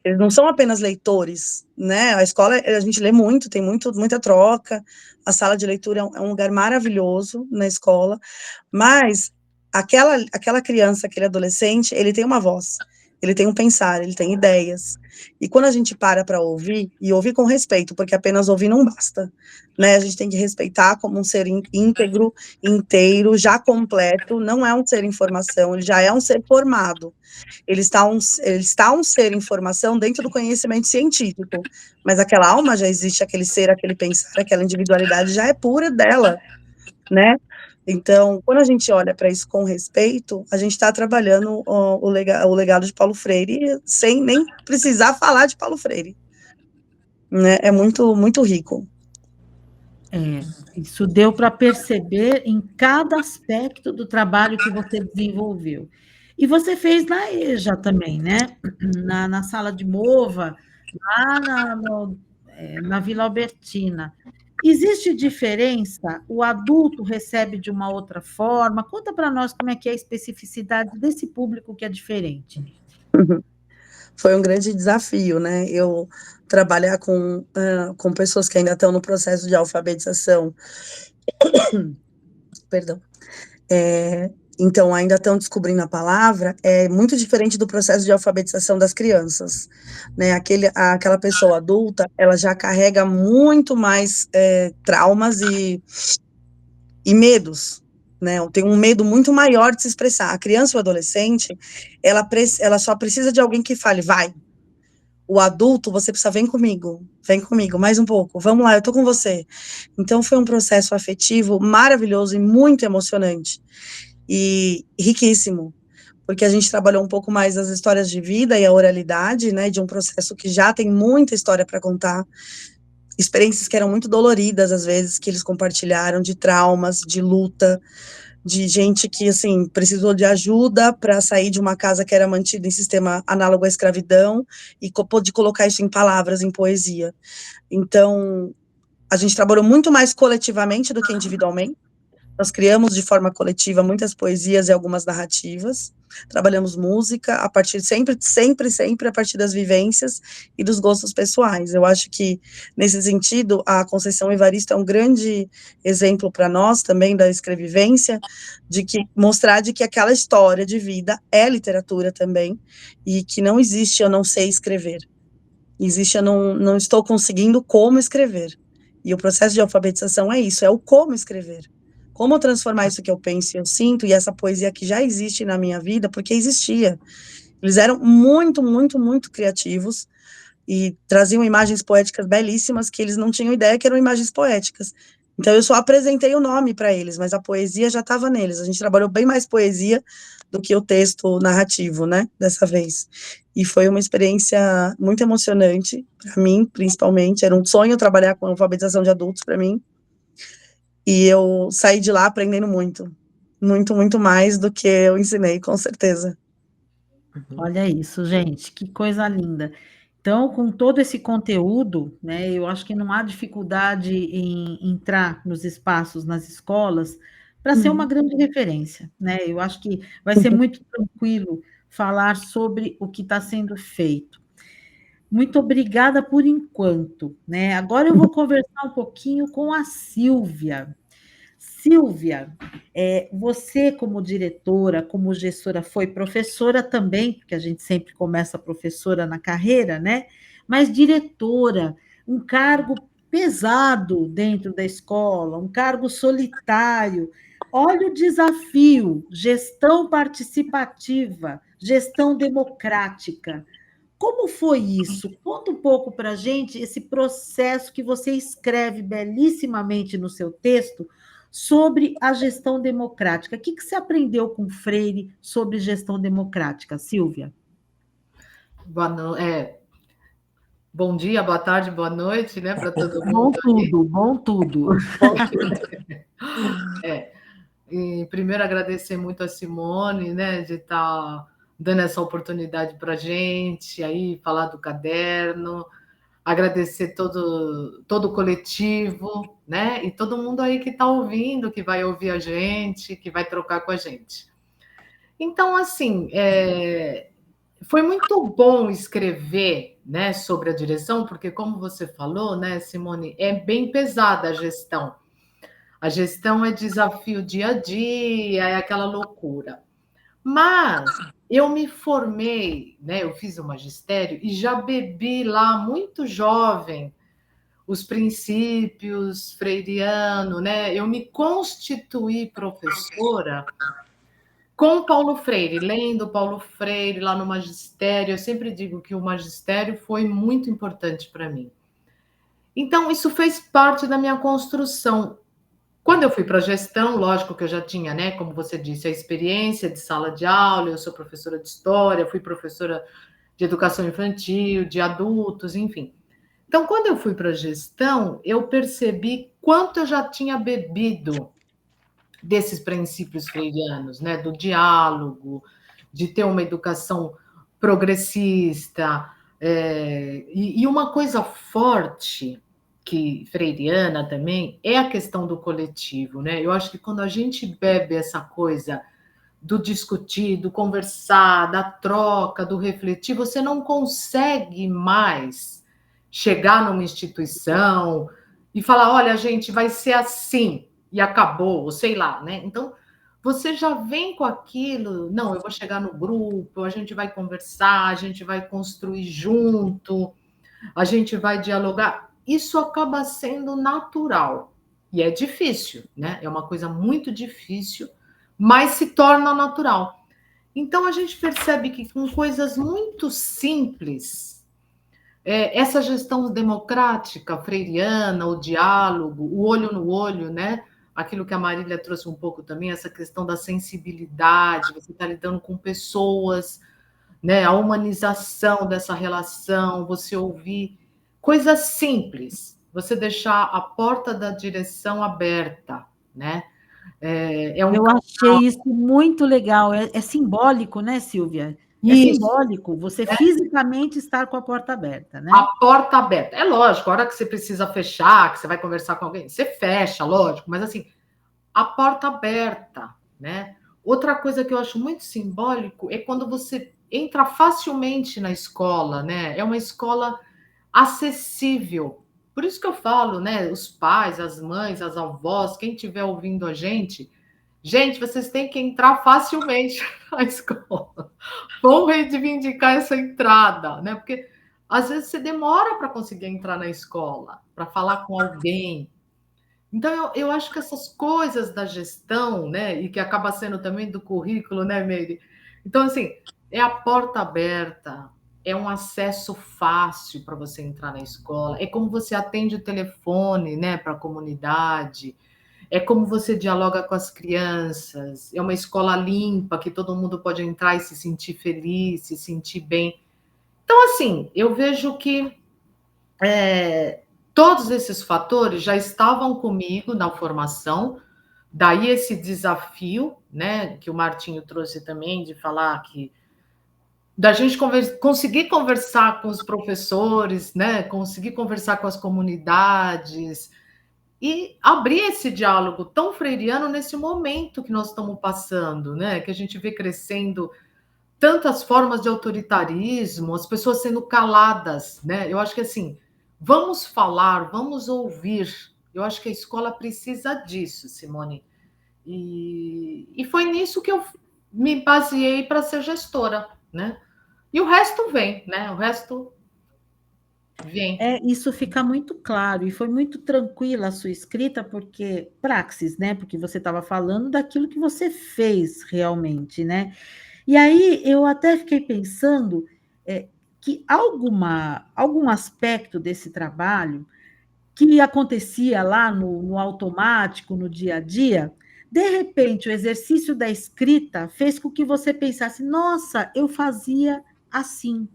Eles não são apenas leitores, né? A escola, a gente lê muito, tem muita troca, a sala de leitura é um lugar maravilhoso na escola, mas aquela criança, aquele adolescente, ele tem uma voz, ele tem um pensar, ele tem ideias. E quando a gente para ouvir, e ouvir com respeito, porque apenas ouvir não basta, né? A gente tem que respeitar como um ser íntegro, inteiro, já completo, não é um ser em formação, ele já é um ser formado. Ele está um ser em formação dentro do conhecimento científico, mas aquela alma já existe, aquele ser, aquele pensar, aquela individualidade já é pura dela, né? Então, quando a gente olha para isso com respeito, a gente está trabalhando o legado de Paulo Freire sem nem precisar falar de Paulo Freire, né? É muito, muito rico. Isso deu para perceber em cada aspecto do trabalho que você desenvolveu. E você fez na EJA também, né? Na sala de Mova, lá na Vila Albertina. Existe diferença? O adulto recebe de uma outra forma? Conta para nós como é que é a especificidade desse público que é diferente. Foi um grande desafio, né? Eu trabalhar com pessoas que ainda estão no processo de alfabetização. Perdão. Então, ainda estão descobrindo a palavra, é muito diferente do processo de alfabetização das crianças, né? Aquela pessoa adulta, ela já carrega muito mais traumas e medos, né? Tem um medo muito maior de se expressar. A criança ou adolescente, ela só precisa de alguém que fale, vai. O adulto, você precisa, vem comigo, mais um pouco, vamos lá, eu tô com você. Então, foi um processo afetivo maravilhoso e muito emocionante. E riquíssimo, porque a gente trabalhou um pouco mais as histórias de vida e a oralidade, né, de um processo que já tem muita história para contar, experiências que eram muito doloridas, às vezes, que eles compartilharam, de traumas, de luta, de gente que, assim, precisou de ajuda para sair de uma casa que era mantida em sistema análogo à escravidão e pôde colocar isso em palavras, em poesia. Então, a gente trabalhou muito mais coletivamente do que individualmente. Nós criamos de forma coletiva muitas poesias e algumas narrativas, trabalhamos música a partir sempre a partir das vivências e dos gostos pessoais. Eu acho que, nesse sentido, a Conceição Evaristo é um grande exemplo para nós também da escrevivência, mostrar de que aquela história de vida é literatura também, e que não existe eu não sei escrever, existe eu não estou conseguindo como escrever. E o processo de alfabetização é isso, é o como escrever. Como transformar isso que eu penso e eu sinto, e essa poesia que já existe na minha vida, porque existia. Eles eram muito, muito, muito criativos, e traziam imagens poéticas belíssimas, que eles não tinham ideia que eram imagens poéticas. Então, eu só apresentei o nome para eles, mas a poesia já estava neles. A gente trabalhou bem mais poesia do que o texto narrativo, né, dessa vez. E foi uma experiência muito emocionante, para mim, principalmente. Era um sonho trabalhar com alfabetização de adultos para mim. E eu saí de lá aprendendo muito, muito, muito mais do que eu ensinei, com certeza. Olha isso, gente, que coisa linda. Então, com todo esse conteúdo, né, eu acho que não há dificuldade em entrar nos espaços, nas escolas, para ser uma grande referência, né? Eu acho que vai ser muito tranquilo falar sobre o que está sendo feito. Muito obrigada por enquanto, né? Agora eu vou conversar um pouquinho com a Sílvia. Sílvia, você como diretora, como gestora, foi professora também, porque a gente sempre começa professora na carreira, né? Mas diretora, um cargo pesado dentro da escola, um cargo solitário. Olha o desafio: gestão participativa, gestão democrática. Como foi isso? Conta um pouco para a gente esse processo que você escreve belíssimamente no seu texto sobre a gestão democrática. O que você aprendeu com Freire sobre gestão democrática, Sílvia? Bom dia, boa tarde, boa noite, né, para todo mundo. Bom tudo. E primeiro agradecer muito a Simone, né, de estar dando essa oportunidade para a gente, aí falar do caderno, agradecer todo o coletivo, né? E todo mundo aí que está ouvindo, que vai ouvir a gente, que vai trocar com a gente. Então, assim, foi muito bom escrever, né, sobre a direção, porque, como você falou, né, Simone, é bem pesada a gestão. A gestão é desafio dia a dia, é aquela loucura. Mas eu me formei, né, eu fiz o magistério e já bebi lá muito jovem os princípios freiriano, né? Eu me constituí professora com Paulo Freire, lendo Paulo Freire lá no magistério. Eu sempre digo que o magistério foi muito importante para mim. Então, isso fez parte da minha construção. Quando eu fui para a gestão, lógico que eu já tinha, né, como você disse, a experiência de sala de aula, eu sou professora de história, fui professora de educação infantil, de adultos, enfim. Então, quando eu fui para a gestão, eu percebi quanto eu já tinha bebido desses princípios freirianos, né, do diálogo, de ter uma educação progressista, e uma coisa forte que freiriana também é a questão do coletivo, né? Eu acho que quando a gente bebe essa coisa do discutir, do conversar, da troca, do refletir, você não consegue mais chegar numa instituição e falar, olha, gente, vai ser assim e acabou, ou sei lá, né? Então, você já vem com aquilo, não, eu vou chegar no grupo, a gente vai conversar, a gente vai construir junto, a gente vai dialogar. Isso acaba sendo natural. E é difícil, né? É uma coisa muito difícil, mas se torna natural. Então, a gente percebe que com coisas muito simples, essa gestão democrática, freiriana, o diálogo, o olho no olho, né? Aquilo que a Marília trouxe um pouco também, essa questão da sensibilidade, você está lidando com pessoas, né? A humanização dessa relação, você ouvir coisas simples, você deixar a porta da direção aberta, né? Eu achei isso muito legal. É simbólico, né, Silvia? É simbólico você fisicamente estar com a porta aberta, né? A porta aberta. É lógico, a hora que você precisa fechar, que você vai conversar com alguém, você fecha, lógico, mas assim, a porta aberta, né? Outra coisa que eu acho muito simbólico é quando você entra facilmente na escola, né? É uma escola acessível. Por isso que eu falo, né? Os pais, as mães, as avós, quem estiver ouvindo a gente, vocês têm que entrar facilmente na escola. Vamos reivindicar essa entrada, né? Porque às vezes você demora para conseguir entrar na escola, para falar com alguém. Então, eu acho que essas coisas da gestão, né, e que acaba sendo também do currículo, né, Meire? Então, assim, é a porta aberta, é um acesso fácil para você entrar na escola, é como você atende o telefone, né, para a comunidade, é como você dialoga com as crianças, é uma escola limpa, que todo mundo pode entrar e se sentir feliz, se sentir bem. Então, assim, eu vejo que todos esses fatores já estavam comigo na formação, daí esse desafio, né, que o Martinho trouxe também, de falar que da gente conseguir conversar com os professores, né, conseguir conversar com as comunidades e abrir esse diálogo tão freiriano nesse momento que nós estamos passando, né, que a gente vê crescendo tantas formas de autoritarismo, as pessoas sendo caladas, né? Eu acho que assim, vamos falar, vamos ouvir. Eu acho que a escola precisa disso, Simone. E foi nisso que eu me baseei para ser gestora, né? E o resto vem, né? O resto vem. Isso fica muito claro, e foi muito tranquila a sua escrita, porque praxis, né? Porque você estava falando daquilo que você fez realmente, né? E aí eu até fiquei pensando que algum aspecto desse trabalho que acontecia lá no automático, no dia a dia, de repente o exercício da escrita fez com que você pensasse, nossa, eu fazia assim,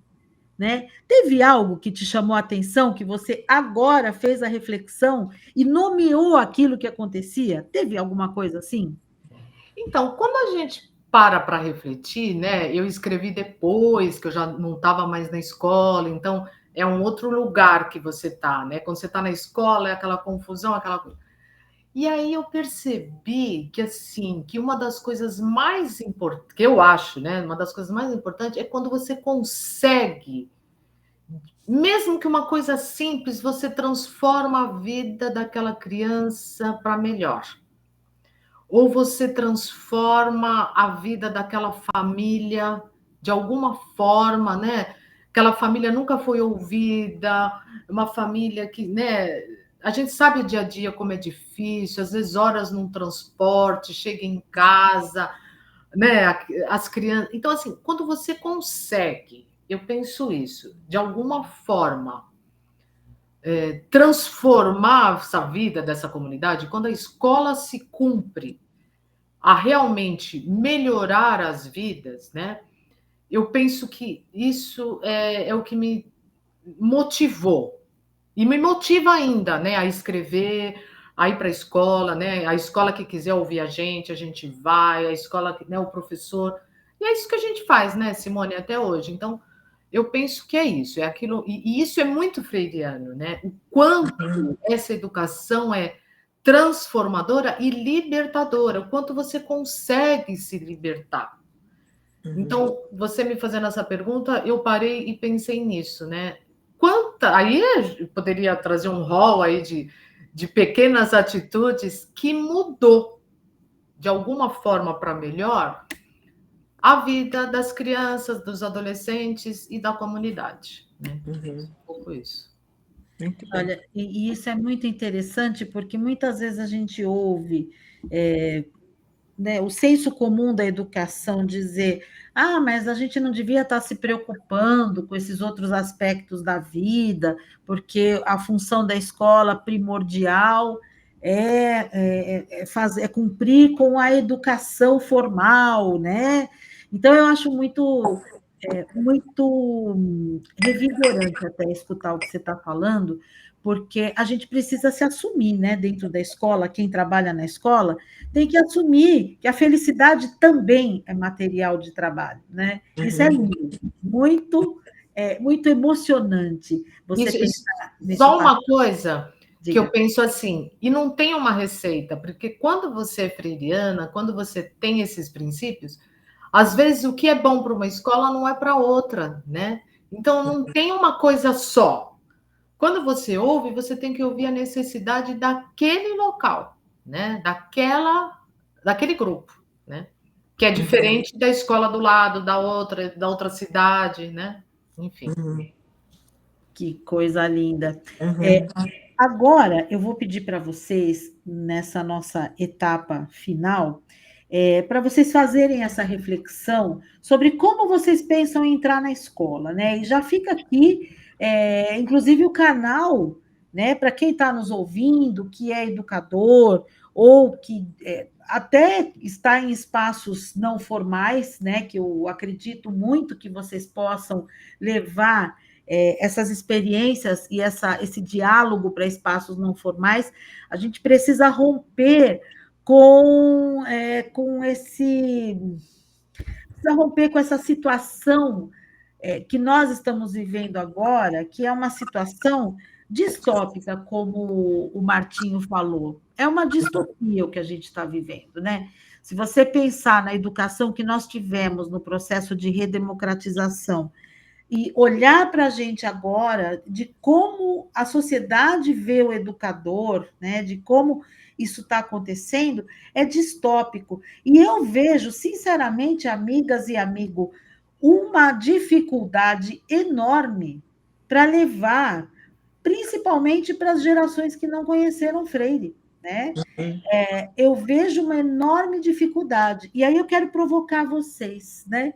né? Teve algo que te chamou a atenção, que você agora fez a reflexão e nomeou aquilo que acontecia? Teve alguma coisa assim? Então, quando a gente para refletir, né? Eu escrevi depois, que eu já não estava mais na escola, então é um outro lugar que você está, né? Quando você está na escola, é aquela confusão, aquela coisa. E aí eu percebi que, assim, que uma das coisas mais importantes, que eu acho, né? Uma das coisas mais importantes é quando você consegue, mesmo que uma coisa simples, você transforma a vida daquela criança para melhor. Ou você transforma a vida daquela família de alguma forma, né? Aquela família nunca foi ouvida, uma família que, né? A gente sabe o dia a dia como é difícil, às vezes horas num transporte, chega em casa, né? As crianças. Então, assim, quando você consegue, eu penso isso, de alguma forma, transformar essa vida dessa comunidade, quando a escola se cumpre a realmente melhorar as vidas, né? Eu penso que isso é o que me motivou e me motiva ainda, né, a escrever, a ir para a escola, né? A escola que quiser ouvir a gente vai, a escola que, né, o professor. E é isso que a gente faz, né, Simone, até hoje. Então, eu penso que é isso, é aquilo, e isso é muito freiriano, né? O quanto essa educação é transformadora e libertadora, o quanto você consegue se libertar. Então, você me fazendo essa pergunta, eu parei e pensei nisso, né? Aí eu poderia trazer um rol aí de pequenas atitudes que mudou de alguma forma para melhor a vida das crianças, dos adolescentes e da comunidade, né? Um pouco isso. Olha, e isso é muito interessante, porque muitas vezes a gente ouve né, o senso comum da educação dizer: ah, mas a gente não devia estar se preocupando com esses outros aspectos da vida, porque a função da escola primordial é cumprir com a educação formal, né? Então, eu acho muito revigorante até escutar o que você está falando, porque a gente precisa se assumir, né, dentro da escola, quem trabalha na escola, tem que assumir que a felicidade também é material de trabalho, né? Isso é lindo, muito emocionante você pensar nesse Só uma papel. coisa que eu Diga. penso assim, e não tem uma receita, porque quando você é freiriana, quando você tem esses princípios, às vezes o que é bom para uma escola não é para outra, né? Então não tem uma coisa só. Quando você ouve, você tem que ouvir a necessidade daquele local, né? Daquele grupo, né? Que é diferente da escola do lado, da outra cidade, né? Enfim. Que coisa linda. Agora, eu vou pedir para vocês, nessa nossa etapa final, para vocês fazerem essa reflexão sobre como vocês pensam em entrar na escola, né? E já fica aqui, inclusive, o canal, né, para quem está nos ouvindo, que é educador, ou que até está em espaços não formais, né? Que eu acredito muito que vocês possam levar essas experiências e esse diálogo para espaços não formais, a gente precisa romper com essa situação que nós estamos vivendo agora, que é uma situação distópica, como o Martinho falou. É uma distopia o que a gente está vivendo, né? Se você pensar na educação que nós tivemos no processo de redemocratização, e olhar para a gente agora de como a sociedade vê o educador, né, de como isso está acontecendo, é distópico. E eu vejo, sinceramente, amigas e amigos, uma dificuldade enorme para levar, principalmente para as gerações que não conheceram Freire, né? Eu vejo uma enorme dificuldade. E aí eu quero provocar vocês, né?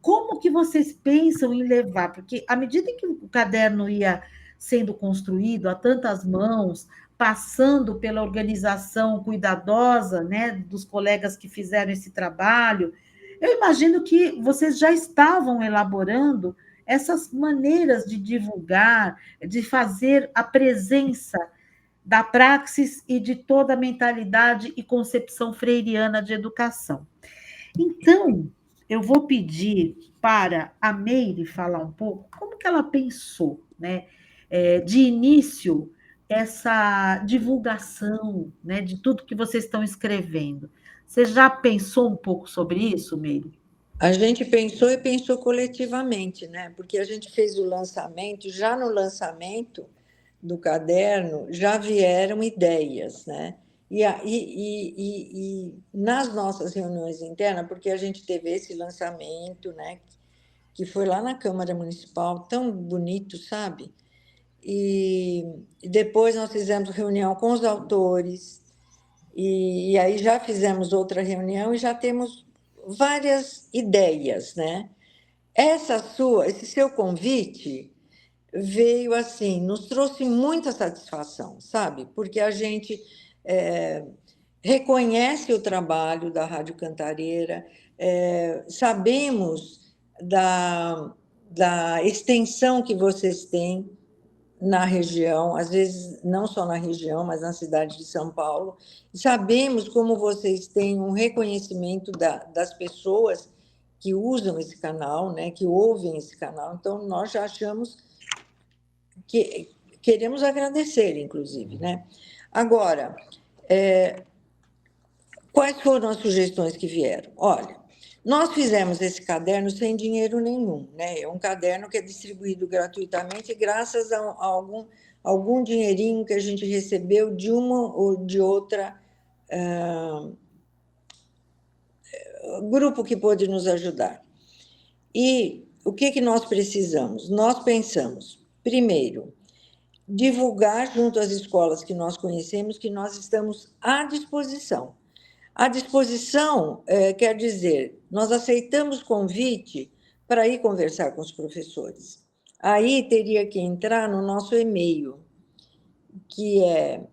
Como que vocês pensam em levar? Porque à medida que o caderno ia sendo construído a tantas mãos, passando pela organização cuidadosa, né, dos colegas que fizeram esse trabalho, eu imagino que vocês já estavam elaborando essas maneiras de divulgar, de fazer a presença da praxis e de toda a mentalidade e concepção freiriana de educação. Então, eu vou pedir para a Meire falar um pouco como que ela pensou, né, de início, essa divulgação, né, de tudo que vocês estão escrevendo. Você já pensou um pouco sobre isso, Meire? A gente pensou e pensou coletivamente, né? Porque a gente fez o lançamento, já no lançamento do caderno já vieram ideias, né? E nas nossas reuniões internas, porque a gente teve esse lançamento, né? Que foi lá na Câmara Municipal, tão bonito, sabe? E depois nós fizemos reunião com os autores, e aí já fizemos outra reunião e já temos várias ideias, né? Esse seu convite veio assim, nos trouxe muita satisfação, sabe? Porque a gente reconhece o trabalho da Rádio Cantareira, sabemos da extensão que vocês têm na região, às vezes não só na região, mas na cidade de São Paulo. Sabemos como vocês têm um reconhecimento das pessoas que usam esse canal, né, que ouvem esse canal. Então, nós já achamos que queremos agradecer, inclusive, né? Agora, quais foram as sugestões que vieram? Olha, nós fizemos esse caderno sem dinheiro nenhum, né? É um caderno que é distribuído gratuitamente graças a algum dinheirinho que a gente recebeu de uma ou de outra grupo que pôde nos ajudar. E o que nós precisamos? Nós pensamos, primeiro, divulgar junto às escolas que nós conhecemos que nós estamos à disposição. À disposição quer dizer, nós aceitamos convite para ir conversar com os professores. Aí teria que entrar no nosso e-mail, que é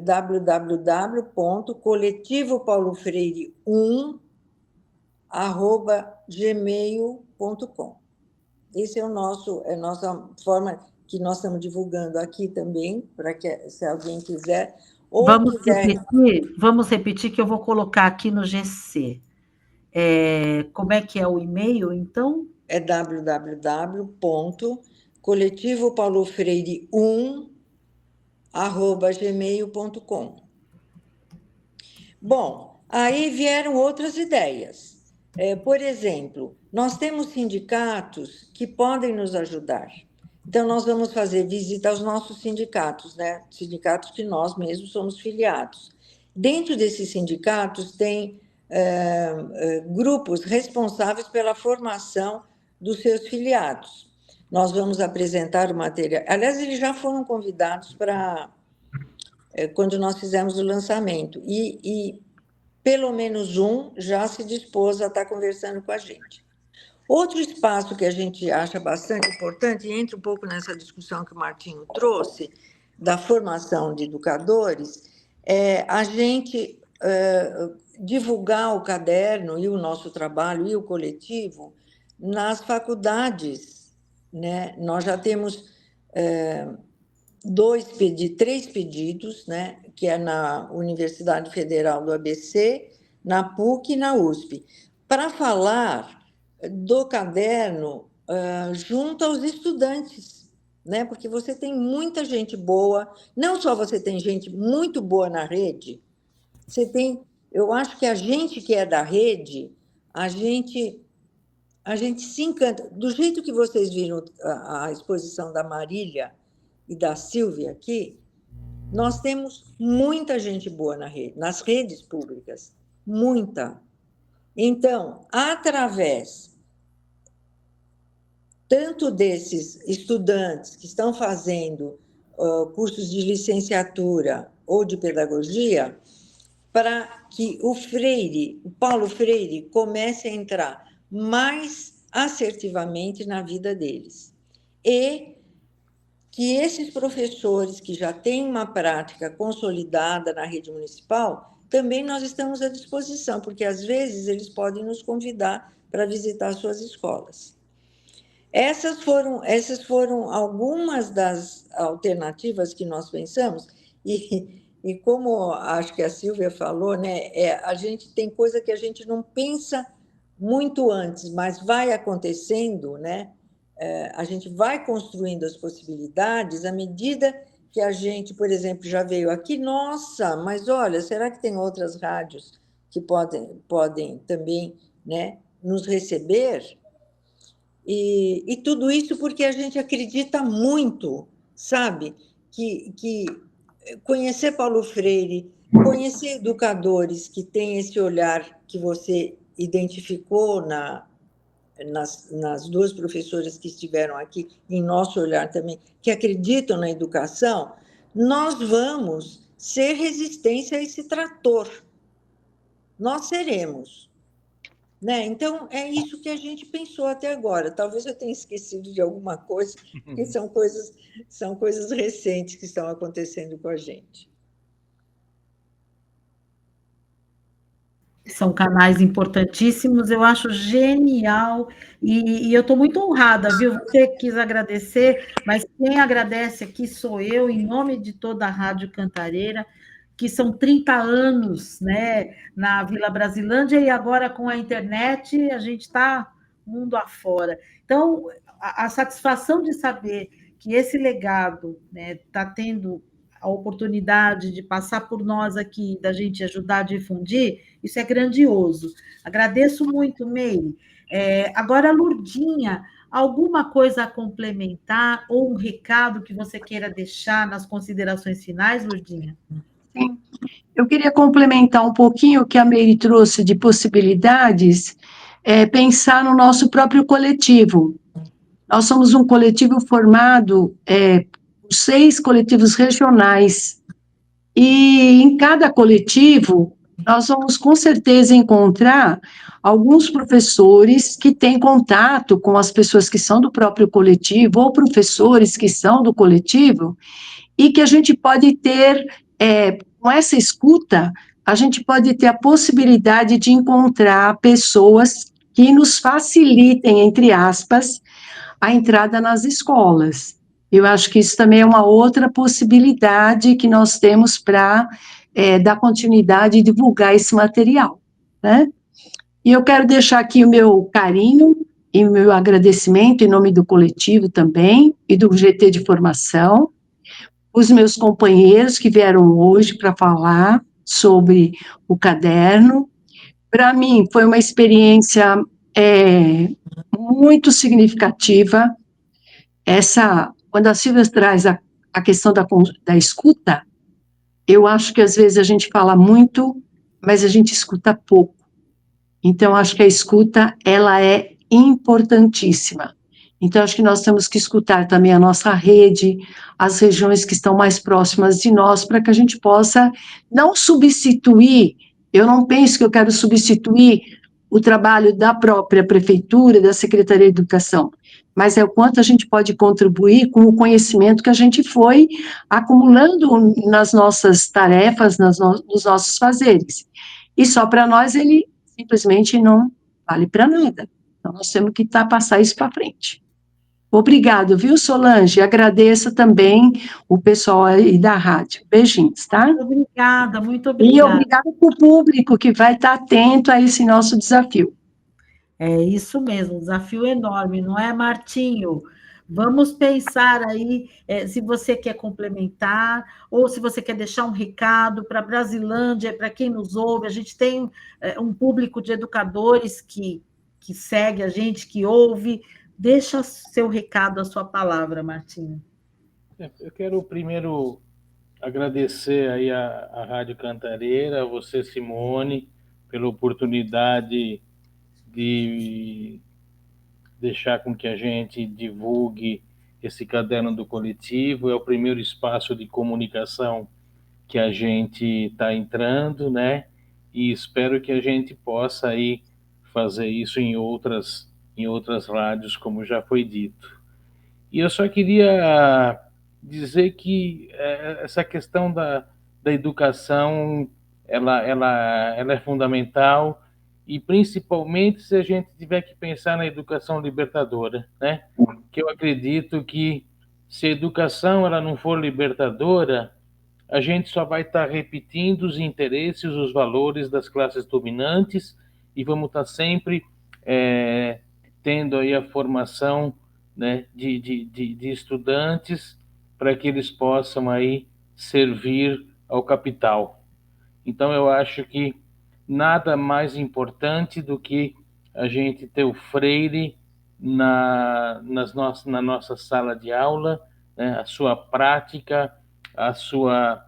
www.coletivopaulofreire1@gmail.com. Esse é a nossa forma que nós estamos divulgando aqui também, para que, se alguém quiser... Vamos repetir que eu vou colocar aqui no GC. Como é que é o e-mail, então? É www.coletivopaulofreire1@gmail.com. Bom, aí vieram outras ideias. Por exemplo, nós temos sindicatos que podem nos ajudar. Então, nós vamos fazer visita aos nossos sindicatos, né? Sindicatos que nós mesmos somos filiados. Dentro desses sindicatos, tem grupos responsáveis pela formação dos seus filiados. Nós vamos apresentar o material. Aliás, eles já foram convidados para quando nós fizemos o lançamento. E pelo menos um já se dispôs a estar conversando com a gente. Outro espaço que a gente acha bastante importante, e entra um pouco nessa discussão que o Martinho trouxe, da formação de educadores, é a gente divulgar o caderno e o nosso trabalho e o coletivo nas faculdades, né? Nós já temos 3 pedidos, né? Que é na Universidade Federal do ABC, na PUC e na USP, para falar do caderno junto aos estudantes, né? Porque você tem muita gente boa, não só você tem gente muito boa na rede, você tem, eu acho que a gente que é da rede, a gente se encanta. Do jeito que vocês viram a exposição da Marília e da Silvia aqui, nós temos muita gente boa na rede, nas redes públicas, muita. Então, através tanto desses estudantes que estão fazendo cursos de licenciatura ou de pedagogia, para que o Paulo Freire, comece a entrar mais assertivamente na vida deles. E que esses professores que já têm uma prática consolidada na rede municipal, também nós estamos à disposição, porque às vezes eles podem nos convidar para visitar suas escolas. Essas foram algumas das alternativas que nós pensamos, e E como acho que a Silvia falou, né, a gente tem coisa que a gente não pensa muito antes, mas vai acontecendo, né? A gente vai construindo as possibilidades à medida que a gente, por exemplo, já veio aqui, nossa, mas olha, será que tem outras rádios que podem também, né, nos receber? E tudo isso porque a gente acredita muito, sabe? Que conhecer Paulo Freire, conhecer educadores que têm esse olhar que você identificou nas duas professoras que estiveram aqui, em nosso olhar também, que acreditam na educação, nós vamos ser resistência a esse trator. Nós seremos. Né? Então, é isso que a gente pensou até agora. Talvez eu tenha esquecido de alguma coisa, porque são coisas recentes que estão acontecendo com a gente. São canais importantíssimos, eu acho genial, e eu estou muito honrada, viu? Você quis agradecer, mas quem agradece aqui sou eu, em nome de toda a Rádio Cantareira, que são 30 anos, né, na Vila Brasilândia, e agora com a internet a gente está mundo afora. Então, a satisfação de saber que esse legado está tendo a oportunidade de passar por nós aqui, da gente ajudar a difundir, isso é grandioso. Agradeço muito, Meire. Agora, Lurdinha, alguma coisa a complementar ou um recado que você queira deixar nas considerações finais, Lurdinha? Sim. Eu queria complementar um pouquinho o que a Meire trouxe de possibilidades, pensar no nosso próprio coletivo. Nós somos um coletivo formado por 6 coletivos regionais, e em cada coletivo nós vamos com certeza encontrar alguns professores que têm contato com as pessoas que são do próprio coletivo, ou professores que são do coletivo, e que a gente pode ter, com essa escuta, a gente pode ter a possibilidade de encontrar pessoas que nos facilitem, entre aspas, a entrada nas escolas. Eu acho que isso também é uma outra possibilidade que nós temos para dar continuidade e divulgar esse material, né? E eu quero deixar aqui o meu carinho e o meu agradecimento em nome do coletivo também, e do GT de Formação, os meus companheiros que vieram hoje para falar sobre o caderno. Para mim, foi uma experiência muito significativa. Quando a Silvia traz a questão da escuta, eu acho que às vezes a gente fala muito, mas a gente escuta pouco. Então, acho que a escuta, ela é importantíssima. Então, acho que nós temos que escutar também a nossa rede, as regiões que estão mais próximas de nós, para que a gente possa não substituir, eu não penso que eu quero substituir o trabalho da própria prefeitura, da Secretaria de Educação, mas é o quanto a gente pode contribuir com o conhecimento que a gente foi acumulando nas nossas tarefas, nos nossos fazeres. E só para nós ele simplesmente não vale para nada. Então, nós temos que passar isso para frente. Obrigado, viu, Solange? Agradeço também o pessoal aí da rádio. Beijinhos, tá? Obrigada, muito E obrigada. obrigado para o público que vai estar atento a esse nosso desafio. É isso mesmo, um desafio enorme, não é, Martinho? Vamos pensar aí, se você quer complementar, ou se você quer deixar um recado para a Brasilândia, para quem nos ouve. A gente tem um público de educadores que segue a gente, que ouve. Deixa seu recado, a sua palavra, Martinho. Eu quero primeiro agradecer aí a Rádio Cantareira, a você, Simone, pela oportunidade de deixar com que a gente divulgue esse caderno do coletivo. É o primeiro espaço de comunicação que a gente está entrando, né? E espero que a gente possa aí fazer isso em outras rádios, como já foi dito. E eu só queria dizer que essa questão da educação, ela é fundamental, e principalmente se a gente tiver que pensar na educação libertadora, né? Que eu acredito que se a educação ela não for libertadora, a gente só vai estar repetindo os interesses, os valores das classes dominantes e vamos estar sempre tendo aí a formação, né, de estudantes para que eles possam aí servir ao capital. Então, eu acho que nada mais importante do que a gente ter o Freire na nossa sala de aula, né, a sua prática, a sua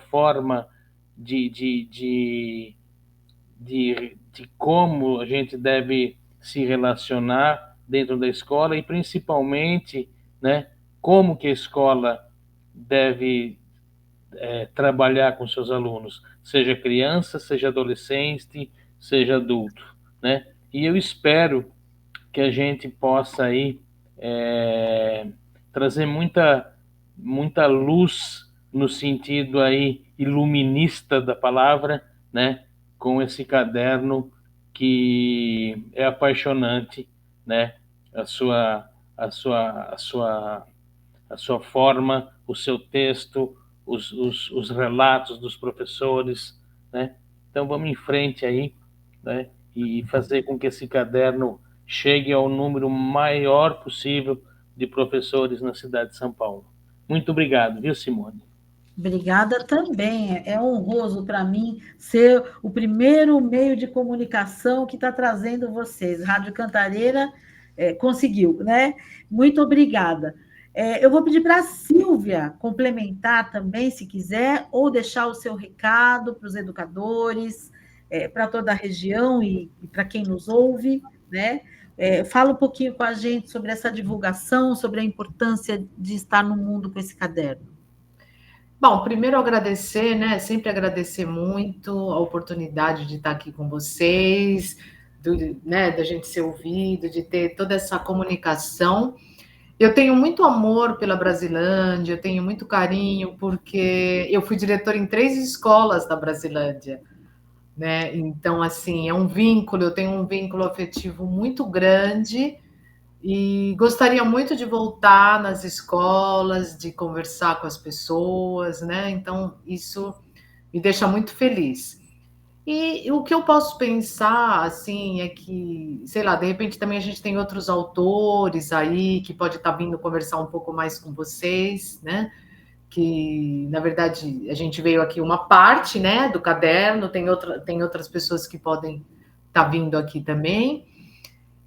forma de como a gente deve se relacionar dentro da escola e principalmente, né, como que a escola deve trabalhar com seus alunos, seja criança, seja adolescente, seja adulto, né? E eu espero que a gente possa aí trazer muita luz no sentido aí iluminista da palavra, né? Com esse caderno que é apaixonante, né? A sua forma, o seu texto, os relatos dos professores, né? Então vamos em frente aí, né? E fazer com que esse caderno chegue ao número maior possível de professores na cidade de São Paulo. Muito obrigado, viu, Simone? Obrigada também. É honroso para mim ser o primeiro meio de comunicação que está trazendo vocês. Rádio Cantareira conseguiu, né? Muito obrigada. Eu vou pedir para a Sílvia complementar também, se quiser, ou deixar o seu recado para os educadores, para toda a região e para quem nos ouve, né? Fala um pouquinho com a gente sobre essa divulgação, sobre a importância de estar no mundo com esse caderno. Bom, primeiro agradecer, né? Sempre agradecer muito a oportunidade de estar aqui com vocês, né, da gente ser ouvido, de ter toda essa comunicação. Eu tenho muito amor pela Brasilândia, eu tenho muito carinho, porque eu fui diretora em 3 escolas da Brasilândia, né? Então, assim, eu tenho um vínculo afetivo muito grande e gostaria muito de voltar nas escolas, de conversar com as pessoas, né? Então, isso me deixa muito feliz. E o que eu posso pensar, assim, é que, sei lá, de repente também a gente tem outros autores aí que pode estar vindo conversar um pouco mais com vocês, né? Que, na verdade, a gente veio aqui uma parte, né, do caderno, tem outras pessoas que podem estar vindo aqui também.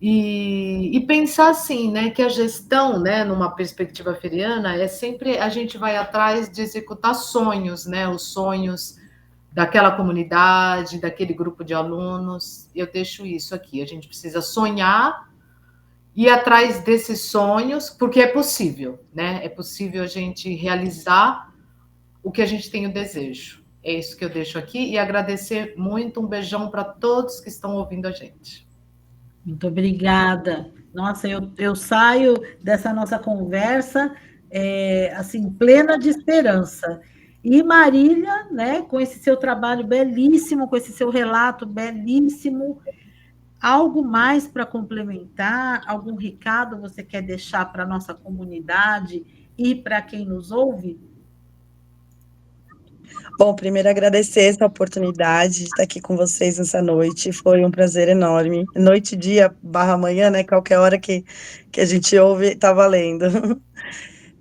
E pensar assim, né, que a gestão, né, numa perspectiva feriana, é sempre a gente vai atrás de executar sonhos, né, os sonhos daquela comunidade, daquele grupo de alunos. Eu deixo isso aqui. A gente precisa sonhar, ir atrás desses sonhos, porque é possível, né? É possível a gente realizar o que a gente tem o desejo. É isso que eu deixo aqui e agradecer muito. Um beijão para todos que estão ouvindo a gente. Muito obrigada. Nossa, eu saio dessa nossa conversa assim, plena de esperança. E Marília, né, com esse seu trabalho belíssimo, com esse seu relato belíssimo, algo mais para complementar? Algum recado você quer deixar para a nossa comunidade e para quem nos ouve? Bom, primeiro agradecer essa oportunidade de estar aqui com vocês nessa noite, foi um prazer enorme. Noite, dia, barra manhã, né, qualquer hora que a gente ouve, tá valendo.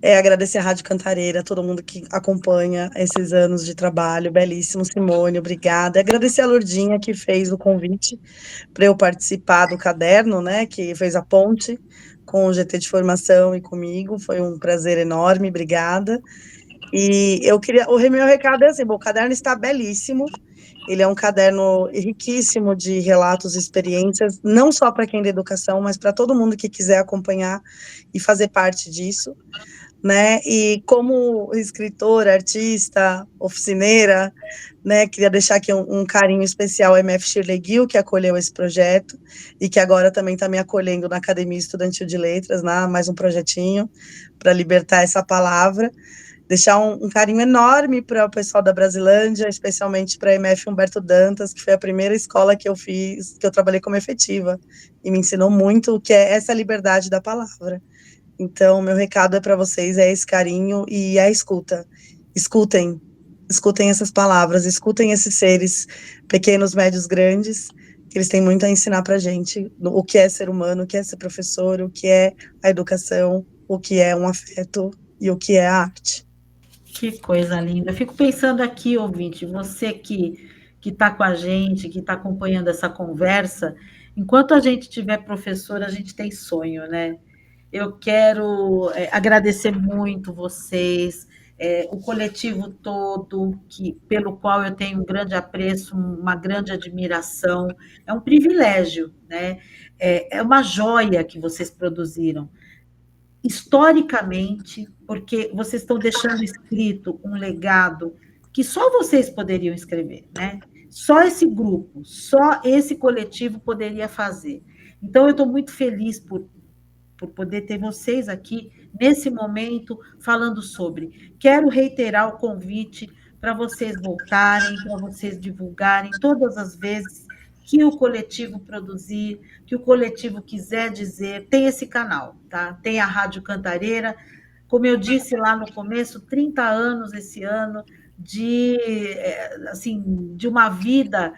Agradecer a Rádio Cantareira, todo mundo que acompanha esses anos de trabalho, belíssimo, Simone, obrigada. Agradecer a Lourdinha, que fez o convite para eu participar do caderno, né, que fez a ponte com o GT de formação e comigo, foi um prazer enorme, obrigada. E o meu recado é assim, bom, o caderno está belíssimo, ele é um caderno riquíssimo de relatos e experiências, não só para quem é da educação, mas para todo mundo que quiser acompanhar e fazer parte disso, né? E como escritora, artista, oficineira, né? Queria deixar aqui um carinho especial à MF Shirley Gil, que acolheu esse projeto e que agora também está me acolhendo na Academia Estudantil de Letras, né? Mais um projetinho para libertar essa palavra. Deixar um carinho enorme para o pessoal da Brasilândia, especialmente para a MF Humberto Dantas, que foi a primeira escola que eu trabalhei como efetiva, e me ensinou muito o que é essa liberdade da palavra. Então, meu recado é para vocês, é esse carinho e a escuta. Escutem essas palavras, escutem esses seres pequenos, médios, grandes, que eles têm muito a ensinar para a gente, o que é ser humano, o que é ser professor, o que é a educação, o que é um afeto e o que é a arte. Que coisa linda. Eu fico pensando aqui, ouvinte, você que está com a gente, que está acompanhando essa conversa, enquanto a gente tiver professor, a gente tem sonho, né? Eu quero agradecer muito vocês, o coletivo todo, pelo qual eu tenho um grande apreço, uma grande admiração. É um privilégio, né? É uma joia que vocês produziram. Historicamente, porque vocês estão deixando escrito um legado que só vocês poderiam escrever, né? Só esse grupo, só esse coletivo poderia fazer. Então, eu estou muito feliz por poder ter vocês aqui nesse momento falando sobre. Quero reiterar o convite para vocês voltarem, para vocês divulgarem todas as vezes que o coletivo produzir, que o coletivo quiser dizer, tem esse canal, tá? Tem a Rádio Cantareira, como eu disse lá no começo, 30 anos esse ano de, assim, de uma vida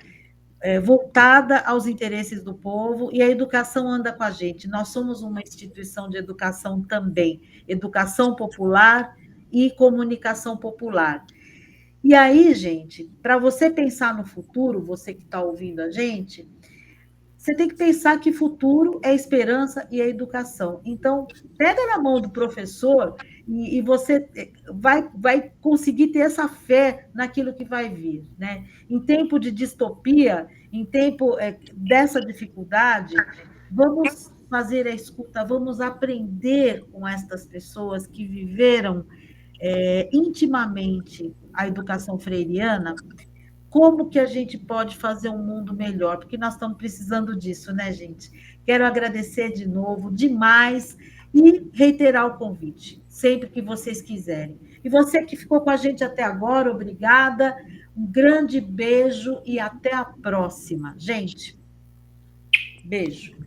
voltada aos interesses do povo, e a educação anda com a gente. Nós somos uma instituição de educação também, educação popular e comunicação popular. E aí, gente, para você pensar no futuro, você que está ouvindo a gente, você tem que pensar que futuro é esperança e é educação. Então, pega na mão do professor e você vai conseguir ter essa fé naquilo que vai vir, né? Em tempo de distopia, em tempo dessa dificuldade, vamos fazer a escuta, vamos aprender com estas pessoas que viveram intimamente a educação freiriana, como que a gente pode fazer um mundo melhor, porque nós estamos precisando disso, né, gente? Quero agradecer de novo, demais, e reiterar o convite, sempre que vocês quiserem. E você que ficou com a gente até agora, obrigada, um grande beijo e até a próxima. Gente, beijo.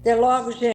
Até logo, gente.